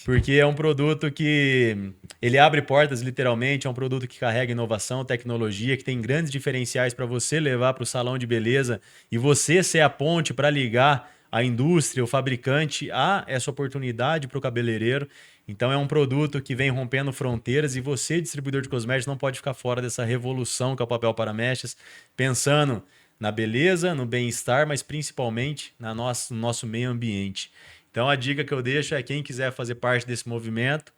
porque é um produto que ele abre portas literalmente, é um produto que carrega inovação, tecnologia, que tem grandes diferenciais para você levar para o salão de beleza e você ser a ponte para ligar a indústria, o fabricante a essa oportunidade para o cabeleireiro. Então é um produto que vem rompendo fronteiras e você, distribuidor de cosméticos, não pode ficar fora dessa revolução que é o papel para mechas, pensando na beleza, no bem-estar, mas principalmente no nosso meio ambiente. Então a dica que eu deixo é quem quiser fazer parte desse movimento,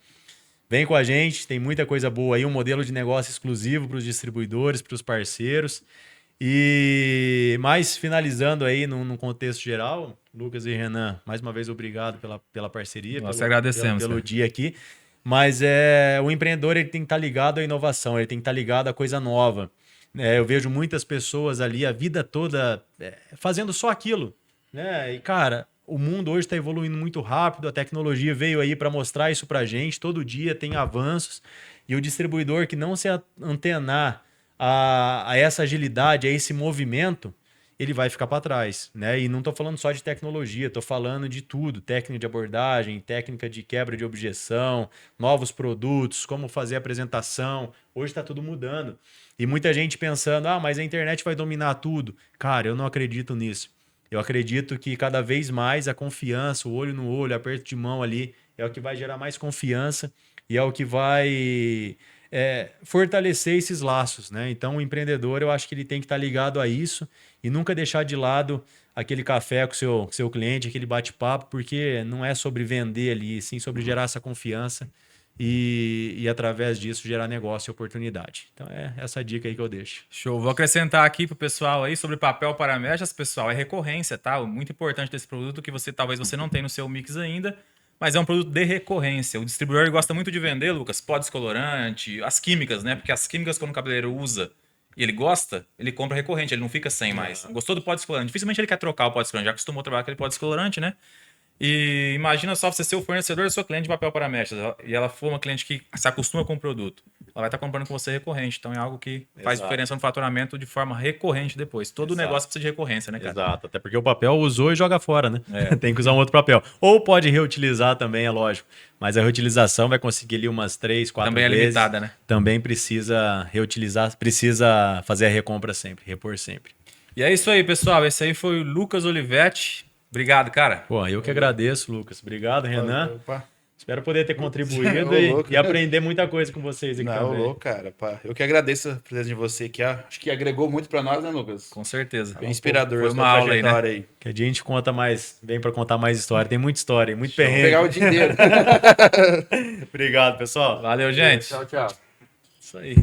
vem com a gente, tem muita coisa boa aí, um modelo de negócio exclusivo para os distribuidores, para os parceiros. E mais finalizando aí num contexto geral, Lucas e Renan, mais uma vez obrigado pela parceria, Nós agradecemos pelo dia aqui. Mas o empreendedor ele tem que estar ligado à inovação, ele tem que estar ligado à coisa nova. Eu vejo muitas pessoas ali a vida toda fazendo só aquilo, né? E cara, o mundo hoje está evoluindo muito rápido, a tecnologia veio aí para mostrar isso para a gente, todo dia tem avanços, e o distribuidor que não se antenar a essa agilidade, a esse movimento, ele vai ficar para trás, né? E não estou falando só de tecnologia, estou falando de tudo, técnica de abordagem, técnica de quebra de objeção, novos produtos, como fazer a apresentação. Hoje está tudo mudando. E muita gente pensando, mas a internet vai dominar tudo. Cara, eu não acredito nisso. Eu acredito que cada vez mais a confiança, o olho no olho, aperto de mão ali, é o que vai gerar mais confiança e é o que vai fortalecer esses laços, né? Então o empreendedor, eu acho que ele tem que estar ligado a isso e nunca deixar de lado aquele café com o seu cliente, aquele bate-papo, porque não é sobre vender ali, sim sobre gerar essa confiança e através disso gerar negócio e oportunidade. Então é essa dica aí que eu deixo. Show. Vou acrescentar aqui pro pessoal aí sobre papel para mechas, pessoal, é recorrência, tá? Muito importante desse produto que talvez você não tenha no seu mix ainda, mas é um produto de recorrência. O distribuidor gosta muito de vender, Lucas, pó descolorante, as químicas, né? Porque as químicas quando o cabeleireiro usa e ele gosta, ele compra recorrente, ele não fica sem mais. Gostou do pó descolorante? Dificilmente ele quer trocar o pó descolorante, já acostumou a trabalhar com aquele pó descolorante, né? E imagina só você ser o fornecedor da sua cliente de papel para mechas e ela for uma cliente que se acostuma com o produto. Ela vai estar comprando com você recorrente. Então é algo que faz diferença no faturamento de forma recorrente depois. Todo negócio precisa de recorrência, né, cara? Exato, até porque o papel usou e joga fora, né? Tem que usar um outro papel. Ou pode reutilizar também, é lógico. Mas a reutilização vai conseguir ali umas 3, 4 também vezes. Também é limitada, né? Também precisa reutilizar, precisa fazer a recompra sempre, repor sempre. E é isso aí, pessoal. Esse aí foi o Lucas Olivetti. Obrigado, cara. Pô, eu que agradeço, Lucas. Obrigado, Renan. Opa. Espero poder ter contribuído e aprender muita coisa com vocês aqui também. Louco, cara. Pá. Eu que agradeço a presença de você aqui. Acho que agregou muito pra nós, né, Lucas? Com certeza. Bem inspirador. Foi uma aula aí, né? Aí. Que a gente conta mais, vem pra contar mais história. Tem muita história, muito perrengue. Vou pegar o dia inteiro. Obrigado, pessoal. Valeu, gente. Tchau, tchau. Isso aí.